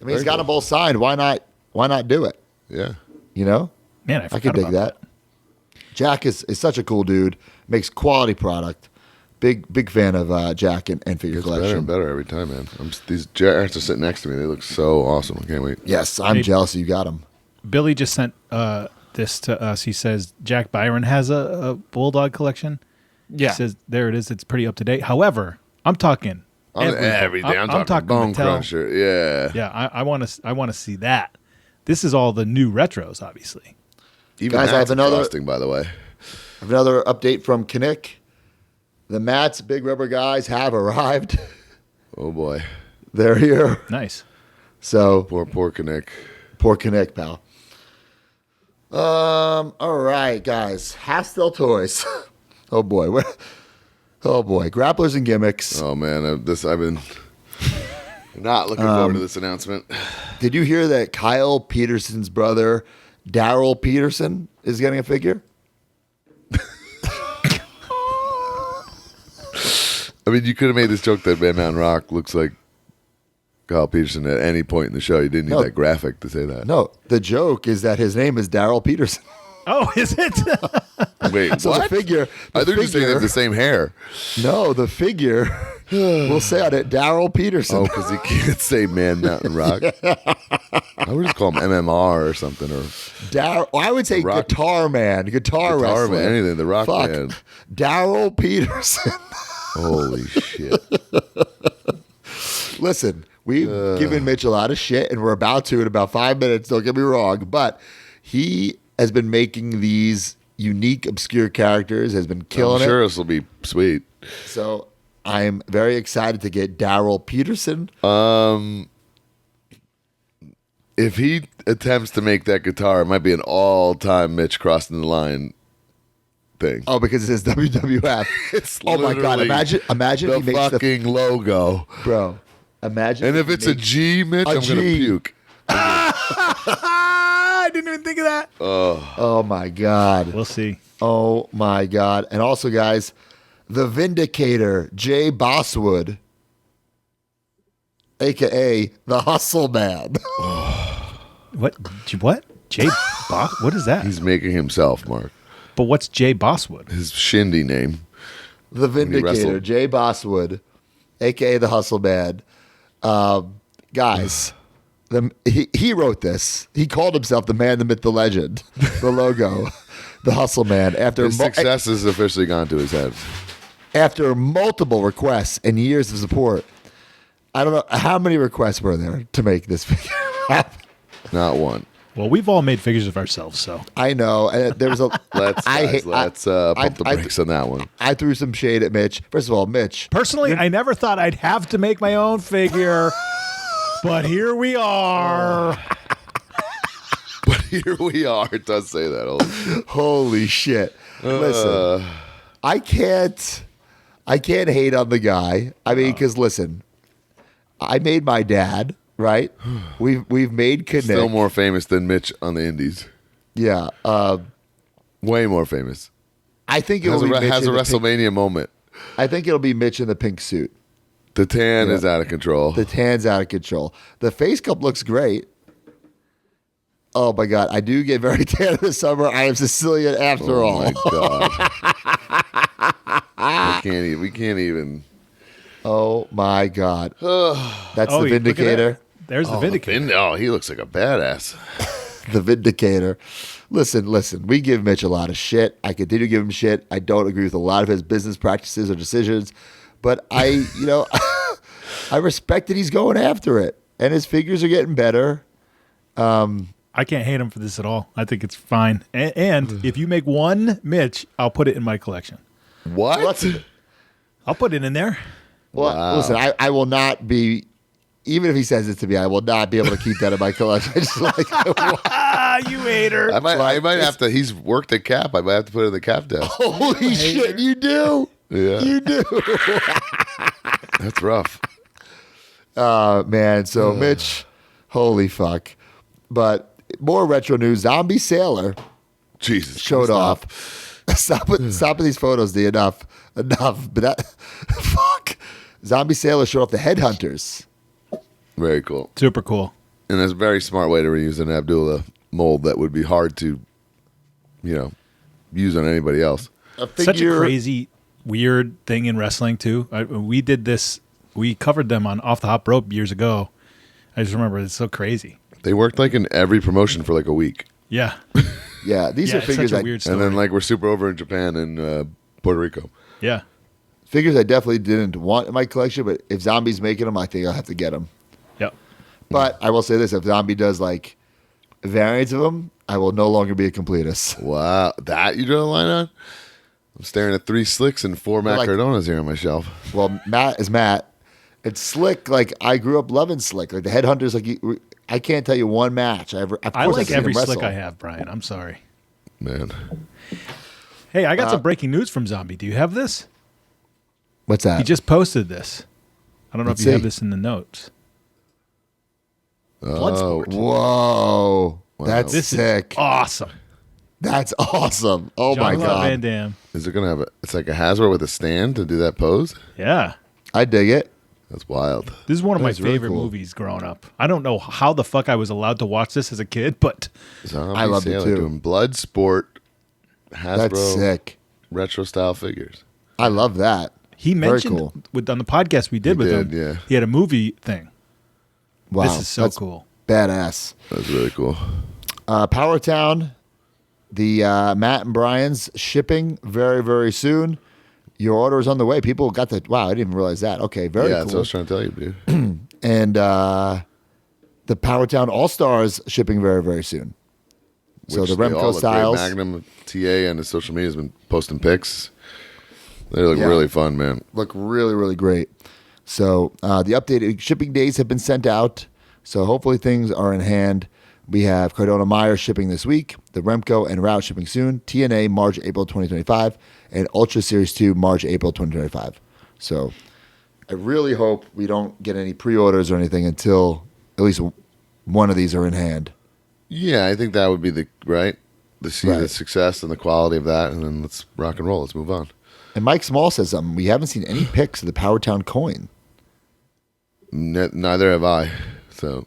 I mean, he's got them both signed. Why not do it? Yeah. You know? Man, I I could forgot dig about that. Jack is such a cool dude. Makes quality product. Big fan of Jack and figure It's better collection. and better every time, man. These Jarretts are sitting next to me. They look so awesome. I can't wait. Yes, I'm Hey, jealous you got them. Billy just sent this to us. He says Jack Byron has a Bulldog collection. Yeah. He says there it is. It's pretty up to date. However, I'm talking Everything. I'm talking Bone Mattel. Cruncher. Yeah. Yeah, I want to see that. This is all the new retros, obviously. Even Guys, I that's have another- exhausting, by the way. I have another update from Kinnick. The Mats Big Rubber Guys have arrived. Oh boy. They're here. Nice. So Poor Kinnick. poor Kinnick, pal. All right, guys. Hastel Toys. Oh boy. Oh boy. Grapplers and gimmicks. Oh man, I've been not looking forward to this announcement. Did you hear that Kyle Peterson's brother, Daryl Peterson, is getting a figure? I mean, you could have made this joke that Van Mountain Rock looks like Kyle Peterson at any point in the show. You didn't need that graphic to say that. No, the joke is that his name is Daryl Peterson. Oh, is it? Wait, So what? the figure. I thought you were saying they have the same hair. No, the figure will say on it Daryl Peterson. Oh, because he can't say Man Mountain Rock. I would just call him MMR or something. Or Daryl. I would say Guitar Man, guitar wrestler, Man, anything. The Rock Man. Daryl Peterson. Holy shit! Listen, we've given Mitch a lot of shit, and we're about to in about 5 minutes. Don't get me wrong, but he has been making these unique, obscure characters. Has been killing I'm sure it. this will be sweet. So I'm very excited to get Daryl Peterson. If he attempts to make that guitar, it might be an all-time Mitch crossing the line thing. Oh, because it says WWF. It's oh my god! Imagine the if he makes fucking logo, bro. Imagine. And if it's a G, Mitch, I'm gonna puke. I didn't even think of that. Oh my god. We'll see. Oh my god! And also, guys, the Vindicator, Jay Bosswood, aka the Hustle Man. What? Jay Boss? What is that? He's making himself, Mark. But what's Jay Bosswood? His shindy name. The Vindicator, Jay Bosswood, aka the Hustle Man. Guys, he wrote this. He called himself the man, the myth, the legend. The logo, the Hustle Man. After His success has officially gone to his head. After multiple requests and years of support, I don't know how many requests were there to make this figure happen. Not one. Well, we've all made figures of ourselves, so I know. And there was a. Let's pump the brakes on that one. I threw some shade at Mitch. First of all, Mitch. Personally, I never thought I'd have to make my own figure, but here we are. But here we are. It does say that. Holy shit! Listen, I can't hate on the guy. I mean, because listen, I made my dad. Right, we've made Connect. Still more famous than Mitch on the Indies. Yeah, way more famous. I think it has a WrestleMania moment. I think it'll be Mitch in the pink suit. The tan is out of control. The tan's out of control. The face cup looks great. Oh my god, I do get very tan in the summer. I am Sicilian after all. Oh my god, we can't even. Oh my god, that's the Vindicator. There's the Vindicator. He looks like a badass. The Vindicator. Listen. We give Mitch a lot of shit. I continue to give him shit. I don't agree with a lot of his business practices or decisions, but I respect that he's going after it, and his figures are getting better. I can't hate him for this at all. I think it's fine. And if you make one Mitch, I'll put it in my collection. What? I'll put it in there. Well, listen, I will not be. Even if he says it to me, I will not be able to keep that in my collection. Just like, you hater. I might have to. He's worked at Cap. I might have to put it in the Cap desk. Holy shit, you do. Yeah, you do. That's rough. Man. So Mitch, holy fuck. But more retro news. Zombie Sailor, Jesus, showed off. Stop with these photos, D. Enough. But that fuck. Zombie Sailor showed off the Headhunters. Very cool. Super cool. And it's a very smart way to reuse an Abdullah mold that would be hard to, use on anybody else. Such a crazy, weird thing in wrestling, too. We did this. We covered them on Off the Hop Rope years ago. I just remember it's so crazy. They worked like in every promotion for like a week. Yeah. Yeah, these are figures. Such a weird story. And then like we're super over in Japan and Puerto Rico. Yeah. Figures I definitely didn't want in my collection, but if Zombie's making them, I think I'll have to get them. Yep. But I will say this: if Zombie does like variants of them, I will no longer be a completist. Wow, that you draw a line on? I'm staring at 3 Slicks and 4 Matt Cardonas here on my shelf. Well, Matt is Matt. It's Slick. Like I grew up loving Slick. Like the Headhunters. Like I can't tell you one match I ever. I like every Slick I have, Brian. I'm sorry, man. Hey, I got some breaking news from Zombie. Do you have this? What's that? He just posted this. I don't know if you have this in the notes. Bloodsport. Whoa. Wow. That's sick. Is awesome. That's awesome. Oh my God. Van Dam. Is it going to have it's like a Hasbro with a stand to do that pose? Yeah. I dig it. That's wild. This is one of my That's really favorite cool. movies growing up. I don't know how the fuck I was allowed to watch this as a kid, but Zombie I loved it, Sailor too. doing blood sport, Hasbro That's sick. retro style figures. I love that. he Very mentioned cool. on the podcast we did He with did, him, yeah. he had a movie thing. Wow, This is so that's cool. badass. That's really cool. Power Town, the Matt and Brian's shipping very, very soon. Your order is on the way. People got the wow. I didn't even realize that. Okay, very That's what I cool. was trying to tell you, dude. And the Power Town All Stars shipping very, very soon. So Which the they all Remco look great. styles. Magnum TA and his social media has been posting pics. They look Yeah. really fun, man. Look really, really great. So the updated shipping dates have been sent out. So hopefully things are in hand. We have Cardona Meyer shipping this week, the Remco and Route shipping soon, TNA March, April 2025, and Ultra Series 2 March, April 2025. So I really hope we don't get any pre-orders or anything until at least one of these are in hand. Yeah, I think that would be the right. To see the Right. success and the quality of that, and then let's rock and roll. Let's move on. And Mike Small says something. We haven't seen any pics of the Power Town coin. Neither have I. So,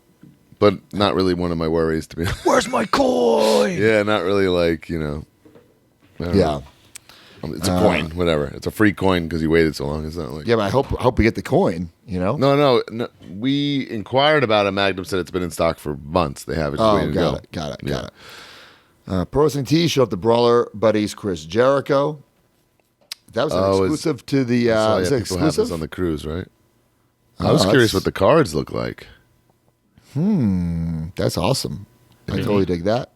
but not really one of my worries, to be honest. Where's my coin? Yeah, not really like, I don't know. It's a coin, whatever. It's a free coin because you waited so long. It's not like Yeah, but I hope we get the coin, No. We inquired about it. Magnum said it's been in stock for months. They have it. Just Oh, waiting to go. got Yeah. it. Pro Wrestling Tees showed up the Brawler Buddies Chris Jericho. That was an Oh, exclusive to the. I saw, Is yeah, it people have this exclusive? on the cruise, right? Oh, I was curious that's- what the cards look like. That's awesome. I totally dig that.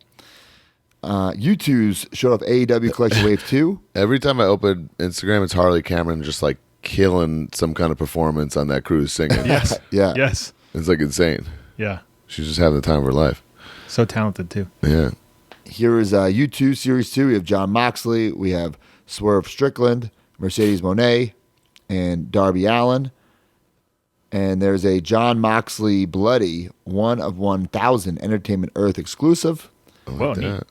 U2's showed up AEW Collection Wave 2. Every time I open Instagram, it's Harley Cameron just like killing some kind of performance on that cruise singing. Yes. Yeah. Yes. It's like insane. Yeah. She's just having the time of her life. So talented too. Yeah. Here is U2 Series 2. We have John Moxley. We have Swerve Strickland, Mercedes Moné, and Darby Allin. And there's a John Moxley Bloody 1 of 1,000 Entertainment Earth exclusive. Whoa, neat. That.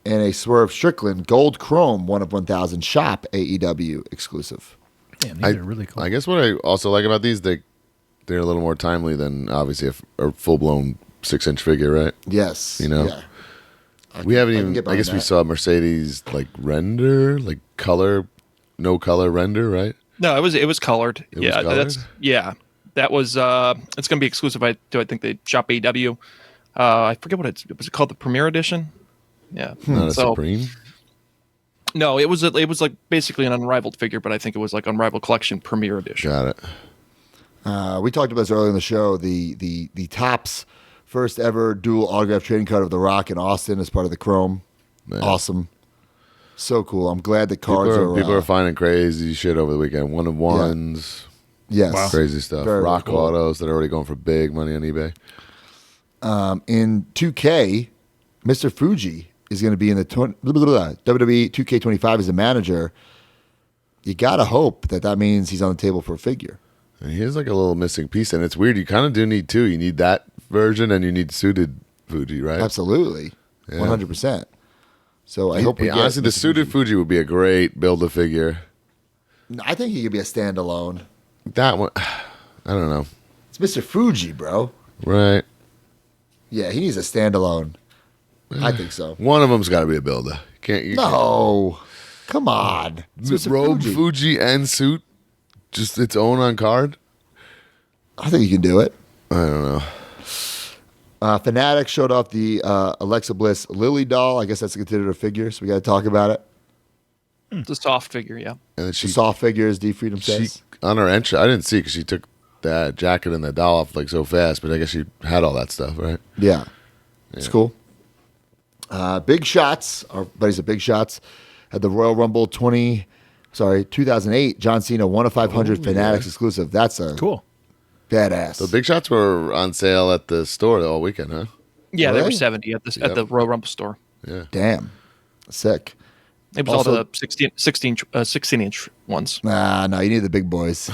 And a Swerve Strickland Gold Chrome 1 of 1,000 Shop AEW exclusive. Damn, these are really cool. I guess what I also like about these, they're a little more timely than obviously a full-blown 6-inch figure, right? Yes. Yeah. I We can- haven't I can even. get I behind guess we that. saw Mercedes like render, like color, no color render, right? No, it was colored. It was colored? That was it's going to be exclusive. I think they shop AW. I forget what it was called, the Premier Edition. Yeah, Not a Supreme. No, it was like basically an Unrivaled figure, but I think it was like Unrivaled Collection Premier Edition. Got it. We talked about this earlier in the show. The Topps first ever dual autograph trading card of The Rock in Austin as part of the Chrome. Man. Awesome. So cool. I'm glad the cards People are finding crazy shit over the weekend. 1 of 1s, Yes. Wow. crazy stuff. Very, very Rock cool. autos that are already going for big money on eBay. In 2K, Mr. Fuji is going to be in the WWE 2K25 as a manager. You got to hope that means he's on the table for a figure. And here's like a little missing piece, and it's weird. You kind of do need two. You need that version, and you need suited Fuji, right? Absolutely. Yeah. 100%. So I hope we get honestly, the Mr. suited Fuji would be a great build a figure. I think he could be a standalone. That one, I don't know. It's Mr. Fuji, bro. Right. Yeah, he needs a standalone. I think so. One of them's got to be a builder. Can't you? No. Come on. It's Mr. Robe, Fuji. Fuji, and suit, just its own on card. I think you can do it. I don't know. Fanatics showed off the Alexa Bliss Lily doll. I guess that's considered a figure, so we got to talk about it. It's a soft figure, yeah. And then The soft figures, D Freedom she says. on her entry, I didn't see because she took that jacket and the doll off like so fast, but I guess she had all that stuff, right? Yeah. It's cool. Big Shots, our buddies at Big Shots, had the Royal Rumble 2008 John Cena 1 of 500 Fanatics exclusive. That's a Cool. badass. So Big Shots were on sale at the store all weekend, huh? Yeah, they were Really? 70 at the Yep. Royal Rumble store. Yeah. Damn. Sick. It was Also- all the 16-inch ones. Nah, no, you need the big boys.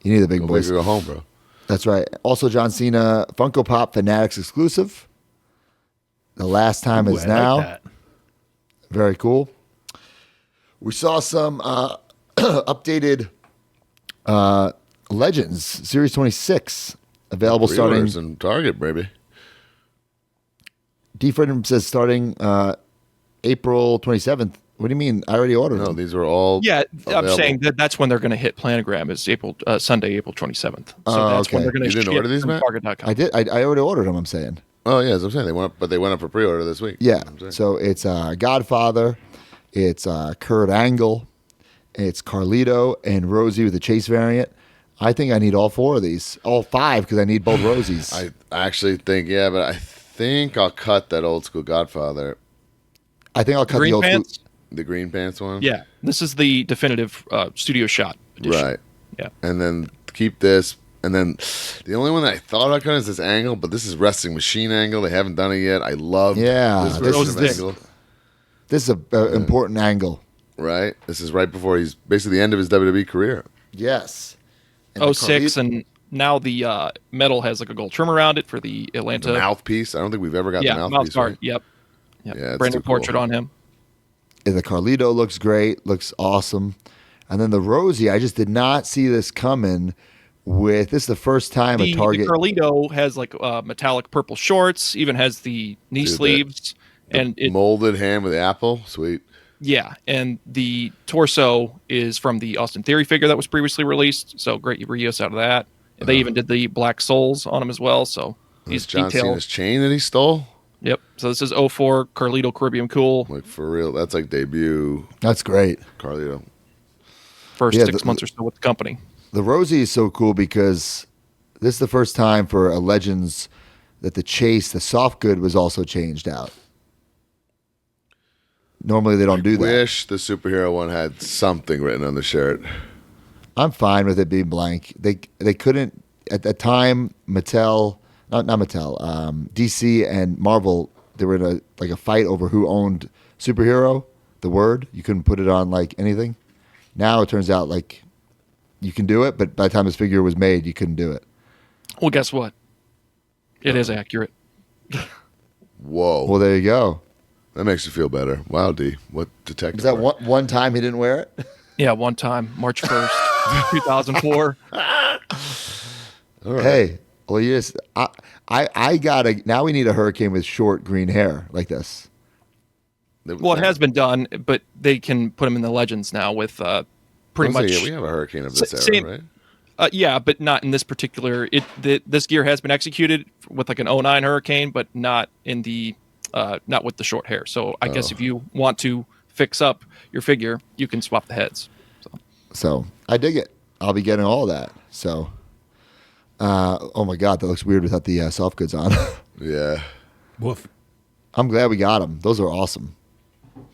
You need the big Go boys. big or go home, bro. That's right. Also, John Cena Funko Pop Fanatics exclusive. The last time Ooh, is I now. like that. Very cool. We saw some updated Legends Series 26 available Pre-orders starting. in Target, baby. D. Freedom says starting April 27th. What do you mean? I already ordered No, them. these are all. Yeah, I'm available. saying that's when they're going to hit planogram is Sunday, April 27th. So Oh, that's when okay. they're going You to didn't ship order these, from Matt? Target.com. I did. I already ordered them. I'm saying. Oh yeah, as I'm saying, they went up for pre-order this week. Yeah. I'm saying. So it's Godfather, it's Kurt Angle, it's Carlito and Rosie with the Chase variant. I think I need all 4 of these, all 5, because I need both Rosies. I actually think but I think I'll cut that old school Godfather, I think I'll cut Green the old pants? the green pants one. Yeah, this is the definitive studio shot edition. Right. Yeah. And then keep this. And then the only one that I thought I could is this angle, but this is wrestling machine angle. They haven't done it yet. I love Yeah, this this version is- of angle. This is an important angle. Right? This is right before he's basically the end of his WWE career. Yes. And the 06, Carlito- and now the metal has like a gold trim around it for the Atlanta. The mouthpiece. I don't think we've ever got yeah, the mouth mouthpiece. guard. Right? Yep. Yeah, it's Brand new too cool. portrait on him. the Carlito looks great, looks awesome. And then the Rosie, I just did not see this coming with, this is the first time The a Target. Carlito has like metallic purple shorts, even has the knee Dude, sleeves, and it Molded hand with apple. Sweet. yeah, and the torso is from the Austin Theory figure that was previously released. So great reuse out of that. They even did the black soles on him as well. So he's That's John detailed. Cena's chain that he stole. Yep. So this is 04 Carlito Caribbean Cool. Like for real. That's like debut That's great. Carlito. First Yeah, 6 months or so with the company. The Rosie is so cool because this is the first time for a Legends that the Chase, the soft good, was also changed out. Normally they don't do that. Wish the superhero one had something written on the shirt. I'm fine with it being blank. They couldn't at the time. Mattel, not Mattel, DC and Marvel. They were in a fight over who owned superhero. The word you couldn't put it on like anything. Now it turns out like you can do it, but by the time this figure was made, you couldn't do it. Well, guess what? It is accurate. Whoa. Well, there you go. That makes you feel better. Wow, D. What detective? Was that work. one time he didn't wear it? Yeah, one time, March 1st, 2004. All right. Hey, well, you just I got a. Now we need a hurricane with short green hair like this. Well, it has been done, but they can put them in the Legends now with pretty much. Yeah, we have a hurricane of this Same- era, right? Yeah, but not in this particular. This gear has been executed with like an 09 Hurricane, but not in the not with the short hair. So I guess if you want to fix up your figure, you can swap the heads. So I dig it. I'll be getting all that. So, oh my God, that looks weird without the soft goods on. Yeah. Woof. I'm glad we got them. Those are awesome.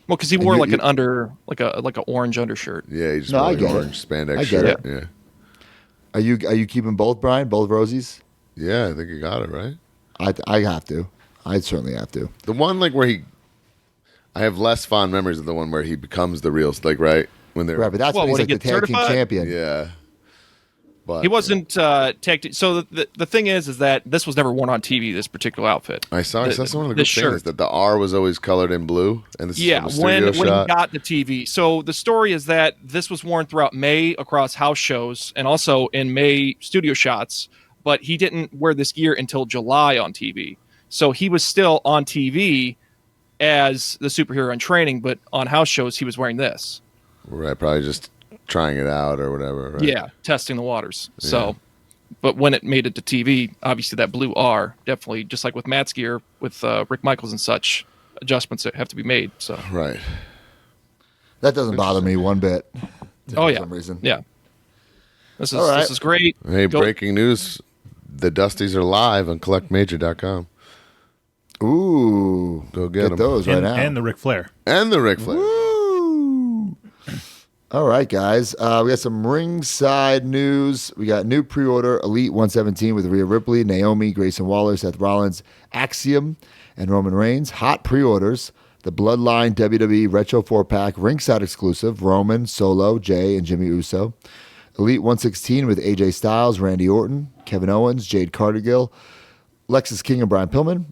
Well, because he And wore you- like you- an like a orange undershirt. Yeah, he just No, wore I like get an it. orange spandex I get shirt. it. Yeah. Are you keeping both, Brian? Both Rosies? Yeah, I think you got it, right? I have to. I certainly have to. The one like where I have less fond memories of the one where he becomes the real, like, right? When they're Right, but that's Well, when he's when he like the gets tag team certified? champion. yeah. But He wasn't tagged. So the thing is that this was never worn on TV. This particular outfit. I saw someone the good this thing shirt. is that the R was always colored in blue, and this Yeah, is from a when studio he shot. got the TV. So the story is that this was worn throughout May across house shows and also in May studio shots, but he didn't wear this gear until July on TV. So he was still on TV as the superhero in training, but on house shows he was wearing this. Right, probably just trying it out or whatever. Right? Yeah, testing the waters. So, but when it made it to TV, obviously that blue R definitely, just like with Matt's gear, with Rick Michaels and such, adjustments that have to be made. So, Right. That doesn't bother me one bit. oh For yeah, some reason. yeah. This is All right. this is great. Hey, Go- breaking news: the Dusties are live on CollectMajor.com. Ooh, Go get 'em. those right And, now. and the Ric Flair. And the Ric Flair. Woo! All right, guys. We got some ringside news. We got new pre-order Elite 117 with Rhea Ripley, Naomi, Grayson Waller, Seth Rollins, Axiom, and Roman Reigns. Hot pre-orders. The Bloodline WWE Retro 4-pack ringside exclusive. Roman, Solo, Jay, and Jimmy Uso. Elite 116 with AJ Styles, Randy Orton, Kevin Owens, Jade Cargill, Lexus King, and Brian Pillman.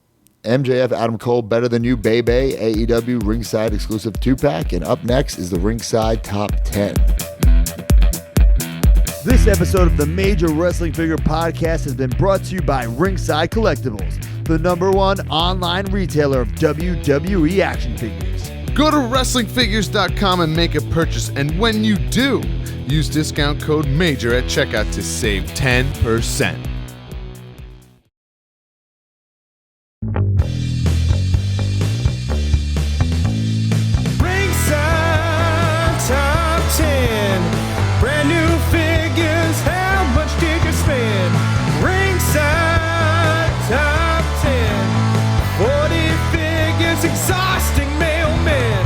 MJF, Adam Cole, Better Than You, Bebe, AEW ringside exclusive 2-pack. And up next is the Ringside Top 10. This episode of the Major Wrestling Figure Podcast has been brought to you by Ringside Collectibles, the #1 online retailer of WWE action figures. Go to WrestlingFigures.com and make a purchase, and when you do, use discount code MAJOR at checkout to save 10%. Ringside Top 10. Brand new figures, how much did you spend? Ringside Top 10. 40 figures, exhausting mailmen.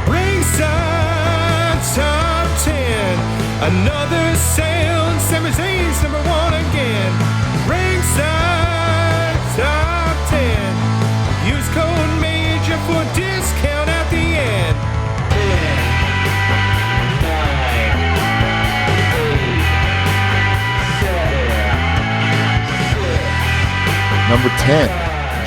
Ringside Top 10. Another sale, Sami Zayn's #1 again. Ringside Top 10. Use code MAJOR for discount at the end. Number 10,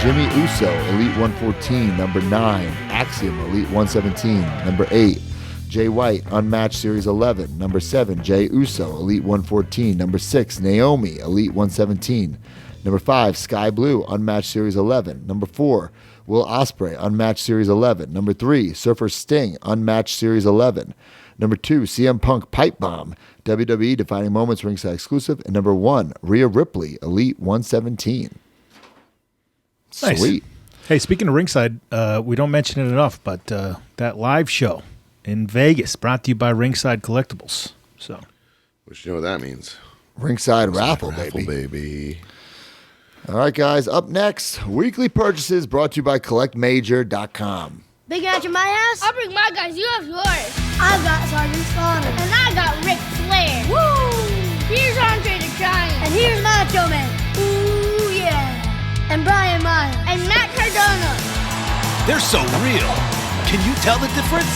Jimmy Uso, Elite 114. Number 9, Axiom, Elite 117. Number 8, Jay White, Unmatched Series 11. Number 7, Jay Uso, Elite 114. Number 6, Naomi, Elite 117. Number 5, Sky Blue, Unmatched Series 11. Number 4, Will Ospreay, Unmatched Series 11. Number 3, Surfer Sting, Unmatched Series 11. Number 2, CM Punk Pipe Bomb, WWE Defining Moments Ringside Exclusive. And number 1, Rhea Ripley, Elite 117. Nice. Sweet. Hey, speaking of Ringside, we don't mention it enough, but that live show in Vegas brought to you by Ringside Collectibles. So, Which you know what that means. Ringside Raffle, baby. All right, guys. Up next, weekly purchases brought to you by CollectMajor.com. Big match in my house? I'll bring my guys. You have yours. I've got Sergeant Slaughter. And I got Ric Flair. Woo! Here's Andre the Giant. And here's Macho Man. Ooh, yeah. And Brian Myers. And Matt Cardona. They're so real. Can you tell the difference?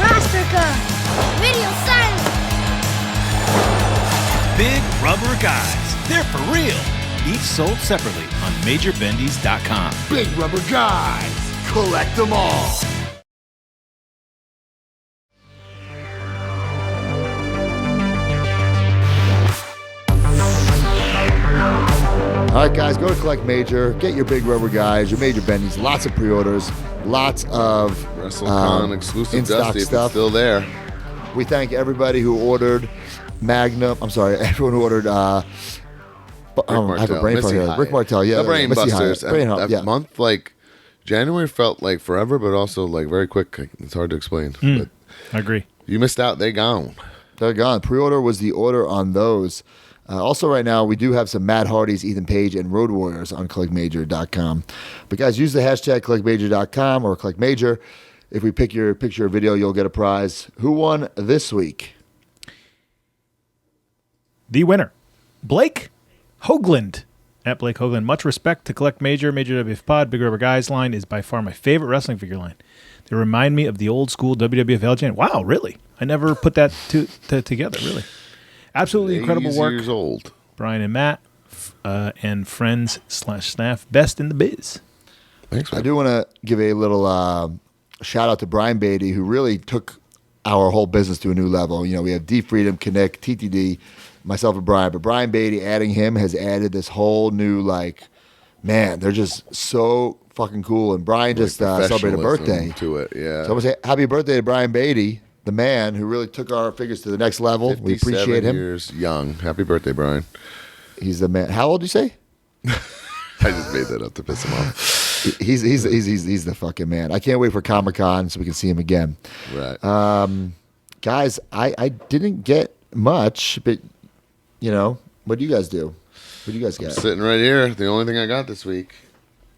Roster Cup. Video silence. Big rubber guys. They're for real. Each sold separately on MajorBendies.com. Big rubber guys. Collect them all. All right, guys, go to Collect Major. Get your big rubber guys, your Major Bendies. Lots of pre-orders, lots of WrestleCon exclusive in-stock Dusty, if stuff. it's still there. We thank everybody who ordered Magnum. I'm sorry, everyone who ordered. I have a brain fart here. Rick Martel, yeah. The Brain Missy Busters. Hyatt. That yeah. month, like, January felt like forever, but also like very quick. It's hard to explain. But I agree. you missed out. They're gone. They're gone. Pre-order was the order on those. Also, right now, we do have some Matt Hardy's, Ethan Page, and Road Warriors on CollectMajor.com. But, guys, use the hashtag CollectMajor.com or CollectMajor. If we pick your picture or video, you'll get a prize. Who won this week? The winner, Blake Hoagland. At Blake Hoagland. Much respect to Collect Major. Major WF Pod, Big Rubber Guys line is by far my favorite wrestling figure line. They remind me of the old school WWF LJ. Wow, really? I never put that together, really. Absolutely incredible work. Years old. Brian and Matt and friends/staff, best in the biz. Thanks, man. I do want to give a little shout out to Brian Beatty, who really took our whole business to a new level. You know, we have D Freedom, Kinnick, TTD, myself and Brian. But Brian Beatty, adding him has added this whole new, like, man, they're just so fucking cool. And Brian just celebrated a birthday. To it, yeah. So I want to say happy birthday to Brian Beatty, the man who really took our figures to the next level. We appreciate him. 57 years young. Happy birthday, Brian. He's the man. How old do you say? I just made that up to piss him off. He's the fucking man. I can't wait for Comic-Con so we can see him again. Right. Guys, I didn't get much, but, you know, what do you guys do? What do you guys get? Sitting right here. The only thing I got this week,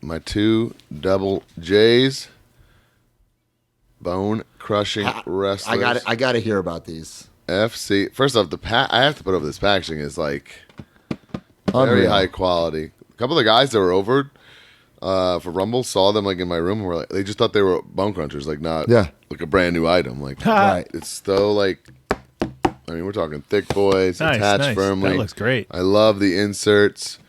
my 2 double J's. Bone crushing wrestlers. I got to hear about these. FC. First off, I have to put over this packaging is like very Unreal. high quality. A couple of the guys that were over for Rumble saw them like in my room and were like, they just thought they were bone crunchers, like not like a brand new item. Like Right. it's so like, I mean, we're talking thick boys, attached firmly. That looks great. I love the inserts,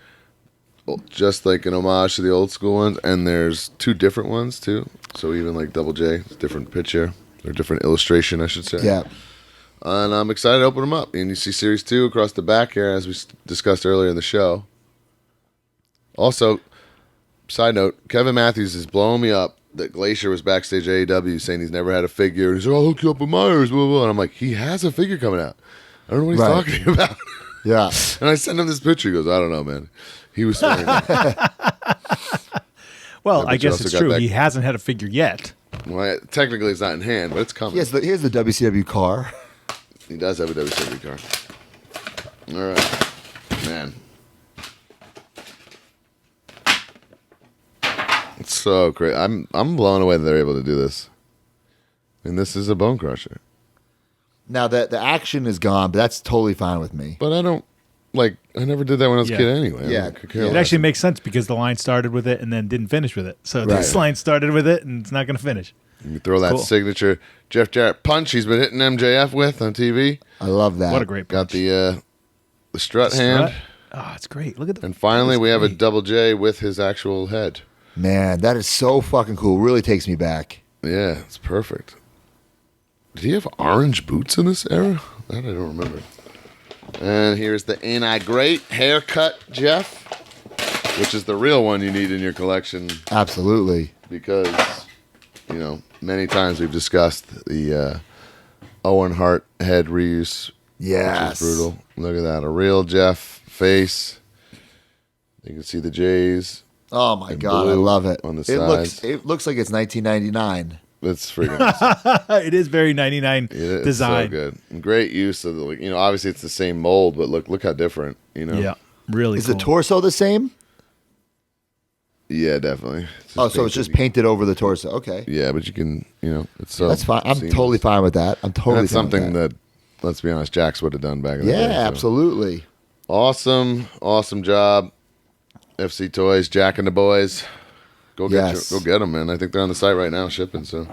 just like an homage to the old school ones. And there's 2 different ones too. So even like Double J, it's a different picture or different illustration, I should say. Yeah. And I'm excited to open them up. And you see Series 2 across the back here, as we discussed earlier in the show. Also, side note, Kevin Matthews is blowing me up that Glacier was backstage at AEW saying he's never had a figure. He's like, I'll hook you up with Myers, blah, blah. And I'm like, he has a figure coming out. I don't know what he's talking about. Yeah. And I sent him this picture. He goes, I don't know, man. He was saying that. Well, I guess it's true. He hasn't had a figure yet. Well, technically, it's not in hand, but it's coming. Yes, here's the WCW car. He does have a WCW car. All right. Man. It's so great. I'm blown away that they're able to do this. And this is a bone crusher. Now, the action is gone, but that's totally fine with me. But I don't, I never did that when I was a kid anyway. Yeah. It actually makes sense because the line started with it and then didn't finish with it. So this line started with it and it's not going to finish. You throw that signature Jeff Jarrett punch he's been hitting MJF with on TV. I love that. What a great punch. Got the strut hand. Oh, it's great. Look at that. And finally, we have a Double J with his actual head. Man, that is so fucking cool. Really takes me back. Yeah, it's perfect. Did he have orange boots in this era? That I don't remember. And here's the Ain't I Great haircut, Jeff, which is the real one you need in your collection. Absolutely. Because, many times we've discussed the Owen Hart head reuse. Yes. Which is brutal. Look at that. A real Jeff face. You can see the J's. Oh, my God. I love it. On the sides. It looks like it's 1999. It's freaking awesome. It is very 99 design. So good. Great use of the, obviously it's the same mold, but look how different, Yeah, really Is the torso the same? Yeah, definitely. So it's just painted over the torso. Okay. Yeah, but you can, it's so. That's fine. I'm seamless. totally fine with that. That's something that, let's be honest, Jax would have done back in the day. Yeah, absolutely. Awesome job. FC Toys, Jack and the boys. Go get them, man. I think they're on the site right now shipping. So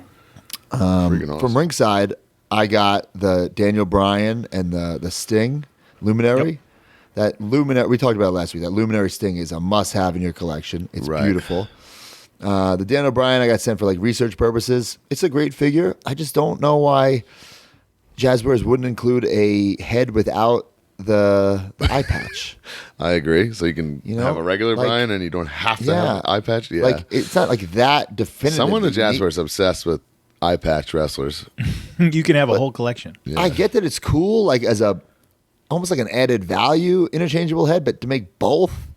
freaking awesome. From Ringside, I got the Daniel Bryan and the Sting Luminary. Yep. That Luminary we talked about it last week. That Luminary Sting is a must-have in your collection. It's beautiful. The Daniel Bryan I got sent for research purposes. It's a great figure. I just don't know why Jazzwares wouldn't include a head without the eye patch. I agree. So you can have a regular Bryan and you don't have to have an eye patch. Yeah. It's not that definitive. Someone at Jazzwares is obsessed with eye patch wrestlers. You can have a whole collection. Yeah. I get that it's cool, as almost like an added value interchangeable head, but to make both,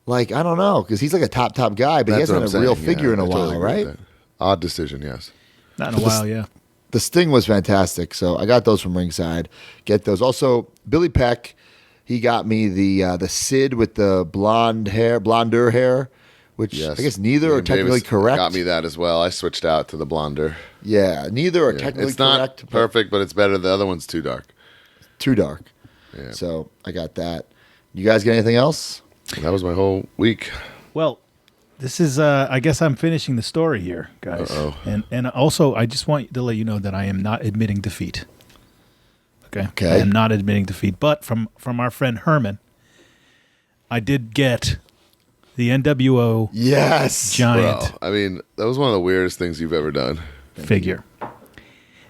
I don't know, because he's a top guy, but he hasn't had a real figure in a while, right? Odd decision, yes. Not in a while, yeah. The Sting was fantastic, so I got those from Ringside. Get those. Also, Billy Peck, he got me the Sid with the blonder hair, which I guess neither are technically correct. Got me that as well. I switched out to the blonder. Yeah, neither are technically it's not correct. Perfect, but it's better. The other one's too dark. Too dark. Yeah. So I got that. You guys get anything else? That was my whole week. Well, this is, I guess I'm finishing the story here, guys. Uh-oh. And also, I just want to let you know that I am not admitting defeat. Okay. I am not admitting defeat. But from our friend Herman, I did get the NWO giant. Bro, that was one of the weirdest things you've ever done. Figure.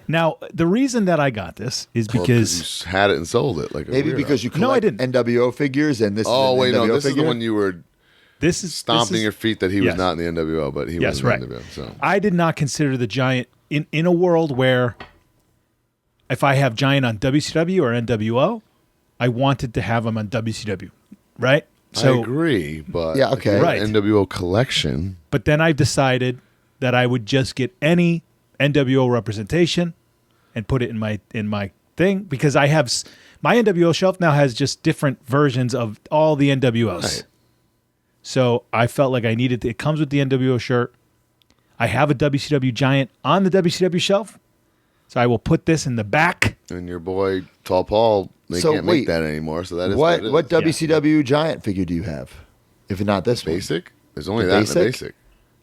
Now, the reason that I got this is because you had it and sold it. Maybe because you collect NWO figures and this is an NWO this figure? is the one you were stomping your feet that he was not in the NWO, but he was in the NWO. So. I did not consider the giant in a world where if I have giant on WCW or NWO, I wanted to have him on WCW, right? So, I agree, but NWO collection. But then I've decided that I would just get any NWO representation and put it in my thing because I have my NWO shelf now has just different versions of all the NWOs. Right. So I felt like I needed it comes with the NWO shirt. I have a WCW giant on the WCW shelf. So I will put this in the back. And your boy Tall Paul, they can't make that anymore. So that is what WCW giant figure do you have? If not this basic? There's only that in the basic.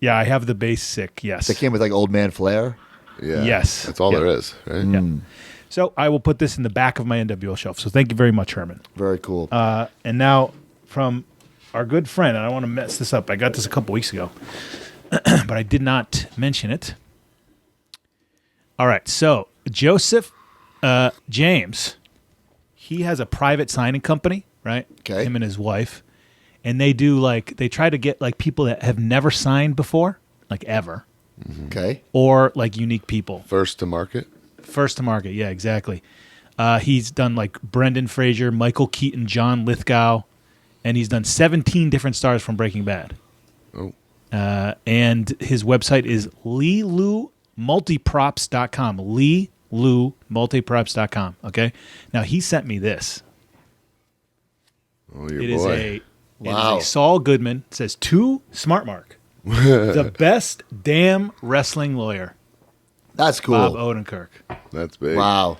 Yeah, I have the basic, yes. That came with Old Man Flair? Yeah. Yes. That's all there is, right? Yeah. So I will put this in the back of my NWO shelf. So thank you very much, Herman. Very cool. And now from our good friend, and I don't want to mess this up. I got this a couple weeks ago, but I did not mention it. All right. So Joseph James, he has a private signing company, right? Okay. Him and his wife. And they do they try to get people that have never signed before, ever. Okay. Or unique people. First to market? First to market, yeah, exactly. He's done Brendan Fraser, Michael Keaton, John Lithgow, and he's done 17 different stars from Breaking Bad. Oh. And his website is LeeLouMultiprops.com. LeeLouMultiprops.com. Okay. Now he sent me this. Oh, your It boy. is a Saul Goodman. It says to Smart Mark, the best damn wrestling lawyer. That's cool. Bob Odenkirk. That's big. Wow.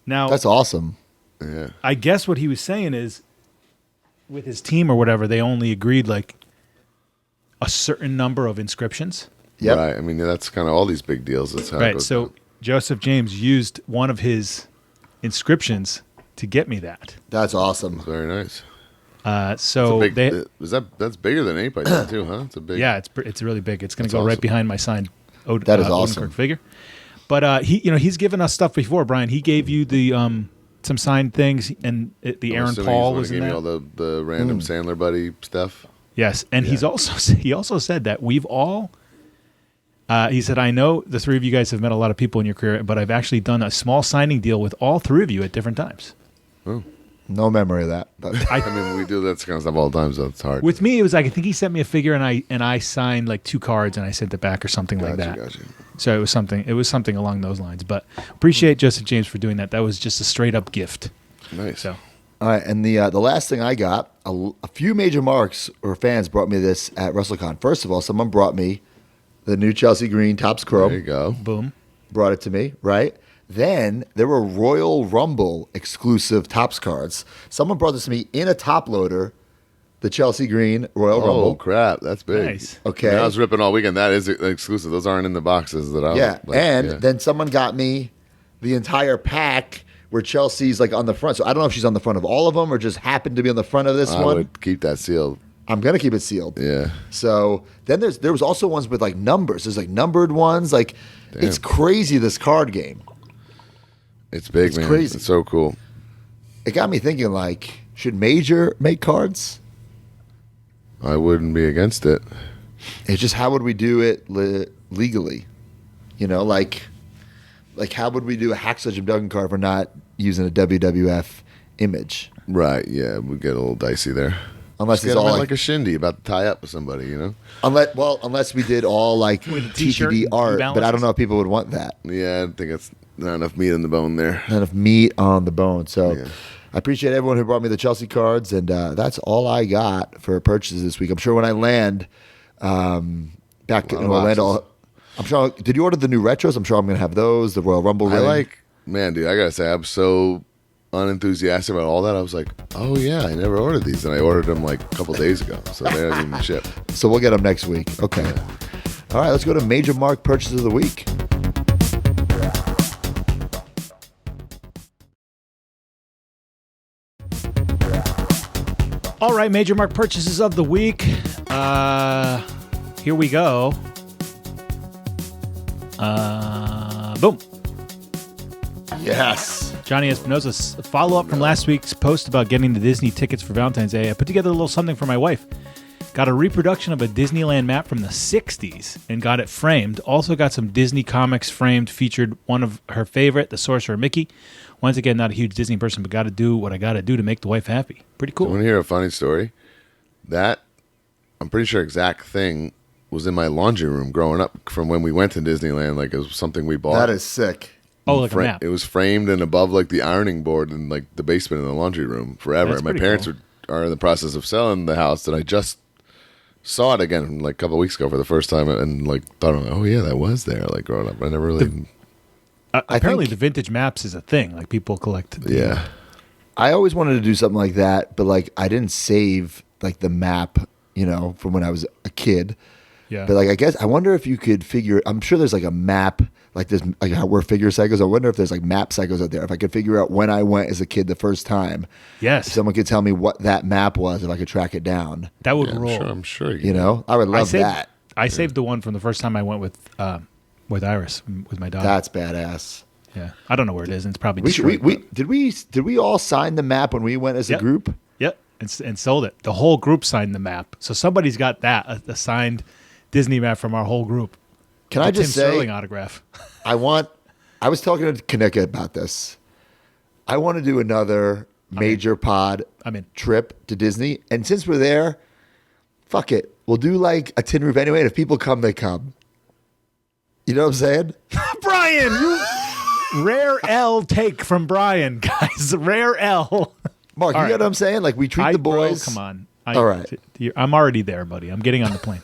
Now that's awesome. Yeah. I guess what he was saying is, with his team or whatever, they only agreed a certain number of inscriptions. Yep. Right. I mean, that's kind of all these big deals. That's how it Right. goes So down. Joseph James used one of his inscriptions to get me that. That's awesome. Very nice. So that's bigger than 8x10 too, huh? It's a big. Yeah, it's really big. It's going to go awesome. right behind my signed That is awesome. Odenkirk figure. But he's given us stuff before, Brian. He gave you the some signed things, and the Aaron Paul was in gave that. me all the random Sandler buddy stuff. Yes, and he also said that we've all. He said, I know the three of you guys have met a lot of people in your career, but I've actually done a small signing deal with all three of you at different times. Oh. No memory of that. But I mean, we do that kind of stuff all the time, so it's hard. With me, it was I think he sent me a figure, and I signed 2 cards, and I sent it back or something like that. Gotcha. So it was something along those lines. But appreciate Joseph James for doing that. That was just a straight up gift. Nice. So. All right, and the last thing I got, a few major marks or fans brought me this at WrestleCon. First of all, someone brought me the new Chelsea Green Topps Chrome. There you go. Boom. Brought it to me, right? Then there were Royal Rumble exclusive Topps cards. Someone brought this to me in a top loader, the Chelsea Green Royal Rumble. Oh, crap. That's big. Nice. Okay. I mean, I was ripping all weekend. That is exclusive. Those aren't in the boxes that I Yeah, and yeah. then someone got me the entire pack where Chelsea's on the front. So I don't know if she's on the front of all of them or just happened to be on the front of this I one. would keep that sealed. I'm gonna keep it sealed. Yeah. So then there was also ones with numbers. There's numbered ones. It's crazy, this card game. It's big, It's man. crazy. It's so cool. It got me thinking should Major make cards? I wouldn't be against it. It's just how would we do it legally? How would we do a Hacksaw Jim Duggan card if we're not using a WWF image? Right, yeah. We get a little dicey there. Unless Just it's get 'em all in a shindy about to tie up with somebody, you know? Unless we did all With a t-shirt TTD and art, New but I don't know if people would want that. Yeah, I think it's not enough meat on the bone there. Not enough meat on the bone. So Yeah. I appreciate everyone who brought me the Chelsea cards, and that's all I got for purchases this week. I'm sure when I land back in Orlando, I'm sure. Did you order the new retros? I'm sure I'm going to have those. The Royal Rumble ring. Man, dude, I gotta say, I'm so unenthusiastic about all that. I was like, oh yeah, I never ordered these, and I ordered them a couple days ago, so they haven't even shipped. So we'll get them next week. Okay. All right, let's go to Major Mark purchases of the week. All right, Major Mark purchases of the week. Here we go. Boom. Yes. Johnny Espinosa, follow-up from last week's post about getting the Disney tickets for Valentine's Day. I put together a little something for my wife. Got a reproduction of a Disneyland map from the 60s and got it framed. Also got some Disney comics framed, featured one of her favorite, the Sorcerer Mickey. Once again, not a huge Disney person, but got to do what I got to do to make the wife happy. Pretty cool. You want to hear a funny story? That, I'm pretty sure exact thing was in my laundry room growing up from when we went to Disneyland. It was something we bought. That is sick. Oh, like a map. It was framed and above the ironing board in the basement in the laundry room forever. That's And my pretty parents cool. are in the process of selling the house, and I just saw it again a couple of weeks ago for the first time, and thought, oh yeah, that was there. Growing up, I never really. Apparently, the vintage maps is a thing. People collect. Yeah. I always wanted to do something like that, but I didn't save the map, from when I was a kid. Yeah. But I guess I wonder if you could figure. I'm sure there's a map this, where figure site goes. I wonder if there's map site goes out there. If I could figure out when I went as a kid the first time. Yes. If someone could tell me what that map was, if I could track it down. That would roll. I'm sure. I would love that. I saved the one from the first time I went with Iris, with my daughter. That's badass. Yeah, I don't know where it is, and it's probably Did we all sign the map when we went as a group? Yep, and sold it. The whole group signed the map, so somebody's got that a signed Disney map from our whole group. Can I just Tim say, Sterling autograph? I was talking to Kanika about this. I want to do another major pod trip to Disney, and since we're there, fuck it, we'll do like a tin roof anyway. And if people come, they come. You know what I'm saying, Brian? Rare L take from Brian, guys. Rare L. Mark, you know what I'm saying? Like we treat the boys. Come on. All right. I'm already there, buddy. I'm getting on the plane.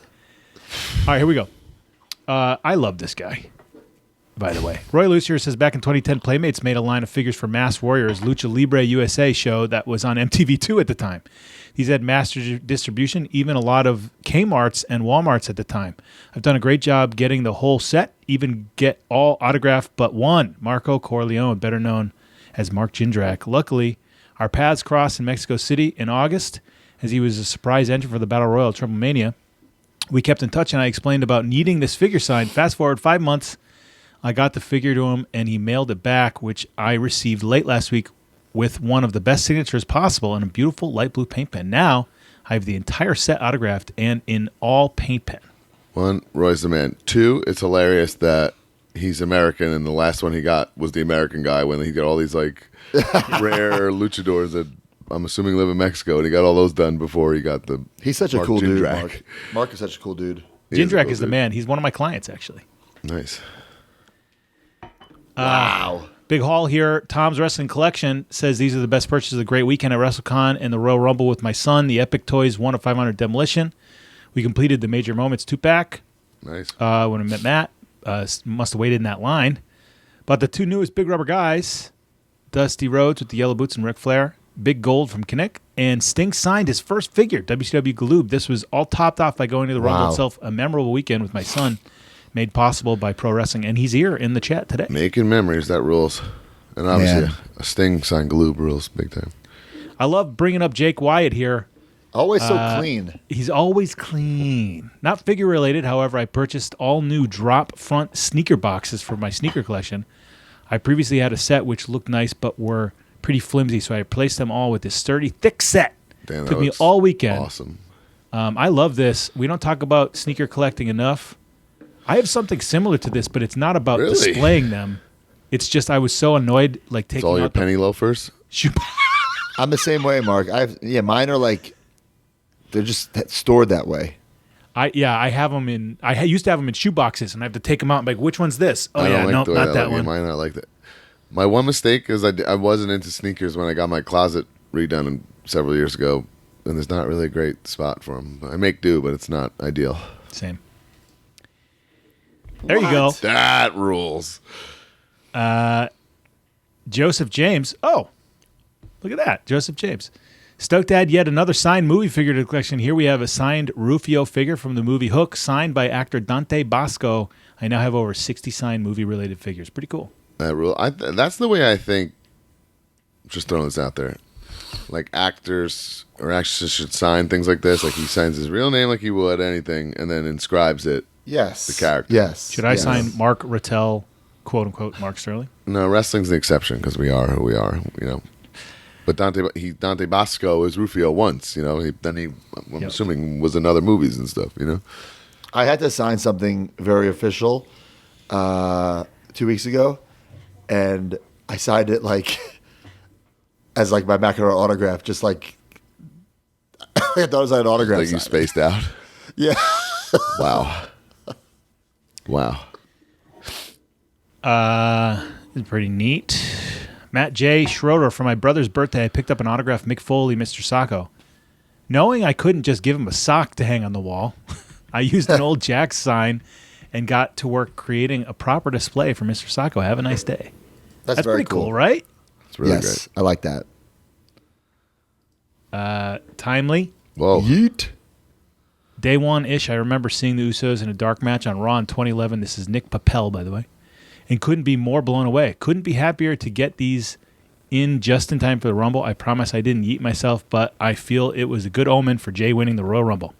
All right, here we go. I love this guy, by the way. Roy Lucier says back in 2010, Playmates made a line of figures for Masked Warriors Lucha Libre USA show that was on MTV2 at the time. These had master distribution, even a lot of Kmart's and Walmart's at the time. I've done a great job getting the whole set, even get all autographed but one, Marco Corleone, better known as Mark Jindrak. Luckily, our paths crossed in Mexico City in August as he was a surprise entrant for the Battle Royal at Triple Mania. We kept in touch, and I explained about needing this figure signed. Fast forward 5 months, I got the figure to him, and he mailed it back, which I received late last week with one of the best signatures possible and a beautiful light blue paint pen. Now, I have the entire set autographed and in all paint pen. 1, Roy's the man. 2, it's hilarious that he's American, and the last one he got was the American guy when he got all these like rare luchadors that I'm assuming live in Mexico, and he got all those done before he got the. He's such a Mark cool dude, Jindrak. Mark. Mark is such a cool dude. Jindrak is the man. He's one of my clients, actually. Nice. Wow. Big haul here. Tom's Wrestling Collection says these are the best purchases of the great weekend at WrestleCon and the Royal Rumble with my son. The Epic Toys 1 of 500 Demolition. We completed the Major Moments 2-pack. Nice. When I met Matt, must have waited in that line. But the 2 newest Big Rubber guys, Dusty Rhodes with the yellow boots and Ric Flair, Big Gold from Kinnick, and Sting signed his first figure, WCW Galoob. This was all topped off by going to the Rumble itself. A memorable weekend with my son, made possible by pro wrestling, and he's here in the chat today. Making memories, that rules. And obviously a Sting signed Galoob rules big time. I love bringing up Jake Wyatt here. Always so clean. He's always clean. Not figure related, however, I purchased all new drop front sneaker boxes for my sneaker collection. I previously had a set which looked nice but were pretty flimsy, so I replaced them all with this sturdy, thick set. Damn, Took me all weekend. Awesome. I love this. We don't talk about sneaker collecting enough. I have something similar to this, but it's not about displaying them. It's just I was so annoyed, like taking it's all your penny loafers. I'm the same way, Mark. Mine are like they're just stored that way. I have them in. I used to have them in shoe boxes, and I have to take them out and be like, which one's this? Oh I yeah, don't no, like the way not I that like one. it. Mine, I like that. My one mistake is I wasn't into sneakers when I got my closet redone several years ago, and there's not really a great spot for them. I make do, but it's not ideal. Same. There you go. That rules. Joseph James. Oh, look at that. Joseph James. Stoked to add yet another signed movie figure to the collection. Here we have a signed Rufio figure from the movie Hook, signed by actor Dante Bosco. I now have over 60 signed movie-related figures. Pretty cool. That rule. That's the way I think. Just throwing this out there, like actors or actresses should sign things like this. Like he signs his real name like he would anything, and then inscribes it. Yes. The character. Yes. Should I sign Mark Rattel, quote unquote, Mark Sterling? No, wrestling's the exception because we are who we are. You know. But Dante Bosco is Rufio once. You know. I'm assuming was in other movies and stuff. You know. I had to sign something very official 2 weeks ago, and I signed it like as like my McEnroe autograph, just like I thought it was an autograph. Like you spaced out. Yeah. Wow. It's pretty neat. Matt J. Schroeder, for my brother's birthday, I picked up an autographed Mick Foley, Mr. Sacco. Knowing I couldn't just give him a sock to hang on the wall, I used an old Jack's sign and got to work creating a proper display for Mr. Sacco. Have a nice day. That's very pretty cool, right? It's really great. I like that. Timely. Whoa. Yeet. Day one-ish, I remember seeing the Usos in a dark match on Raw in 2011. This is Nick Papel, by the way. And couldn't be more blown away. Couldn't be happier to get these in just in time for the Rumble. I promise I didn't yeet myself, but I feel it was a good omen for Jay winning the Royal Rumble.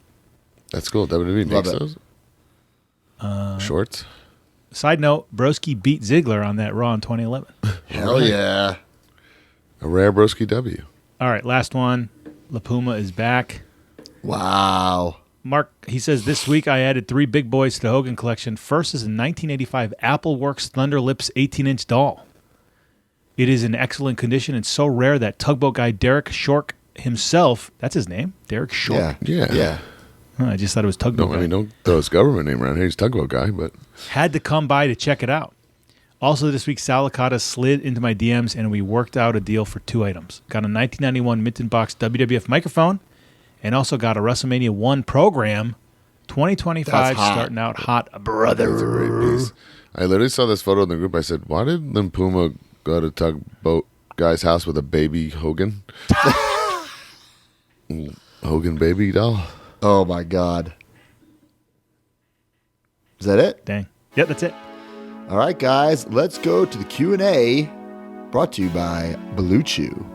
That's cool. WWE makes those. Shorts? Side note, Broski beat Ziggler on that Raw in 2011. Hell yeah. A rare Broski W. All right, last one. La Puma is back. Wow. Mark, he says, this week I added 3 big boys to the Hogan collection. First is a 1985 Appleworks Thunder Lips 18-inch doll. It is in excellent condition and so rare that tugboat guy Derek Shork himself, that's his name? Derek Shork? Yeah. Huh, I just thought it was tugboat guy. I mean, don't throw his government name around here. He's tugboat guy, but... Had to come by to check it out. Also, this week, Sal Licata slid into my DMs, and we worked out a deal for 2 items. Got a 1991 Minton Box WWF microphone, and also got a WrestleMania 1 program, 2025, starting out hot, brother. That's a great piece. I literally saw this photo in the group. I said, why did Lim Puma go to tugboat guy's house with a baby Hogan? Hogan baby doll? Oh, my God. Is that it? Dang. Yep, that's it. All right, guys, let's go to the Q&A brought to you by Blue Chew.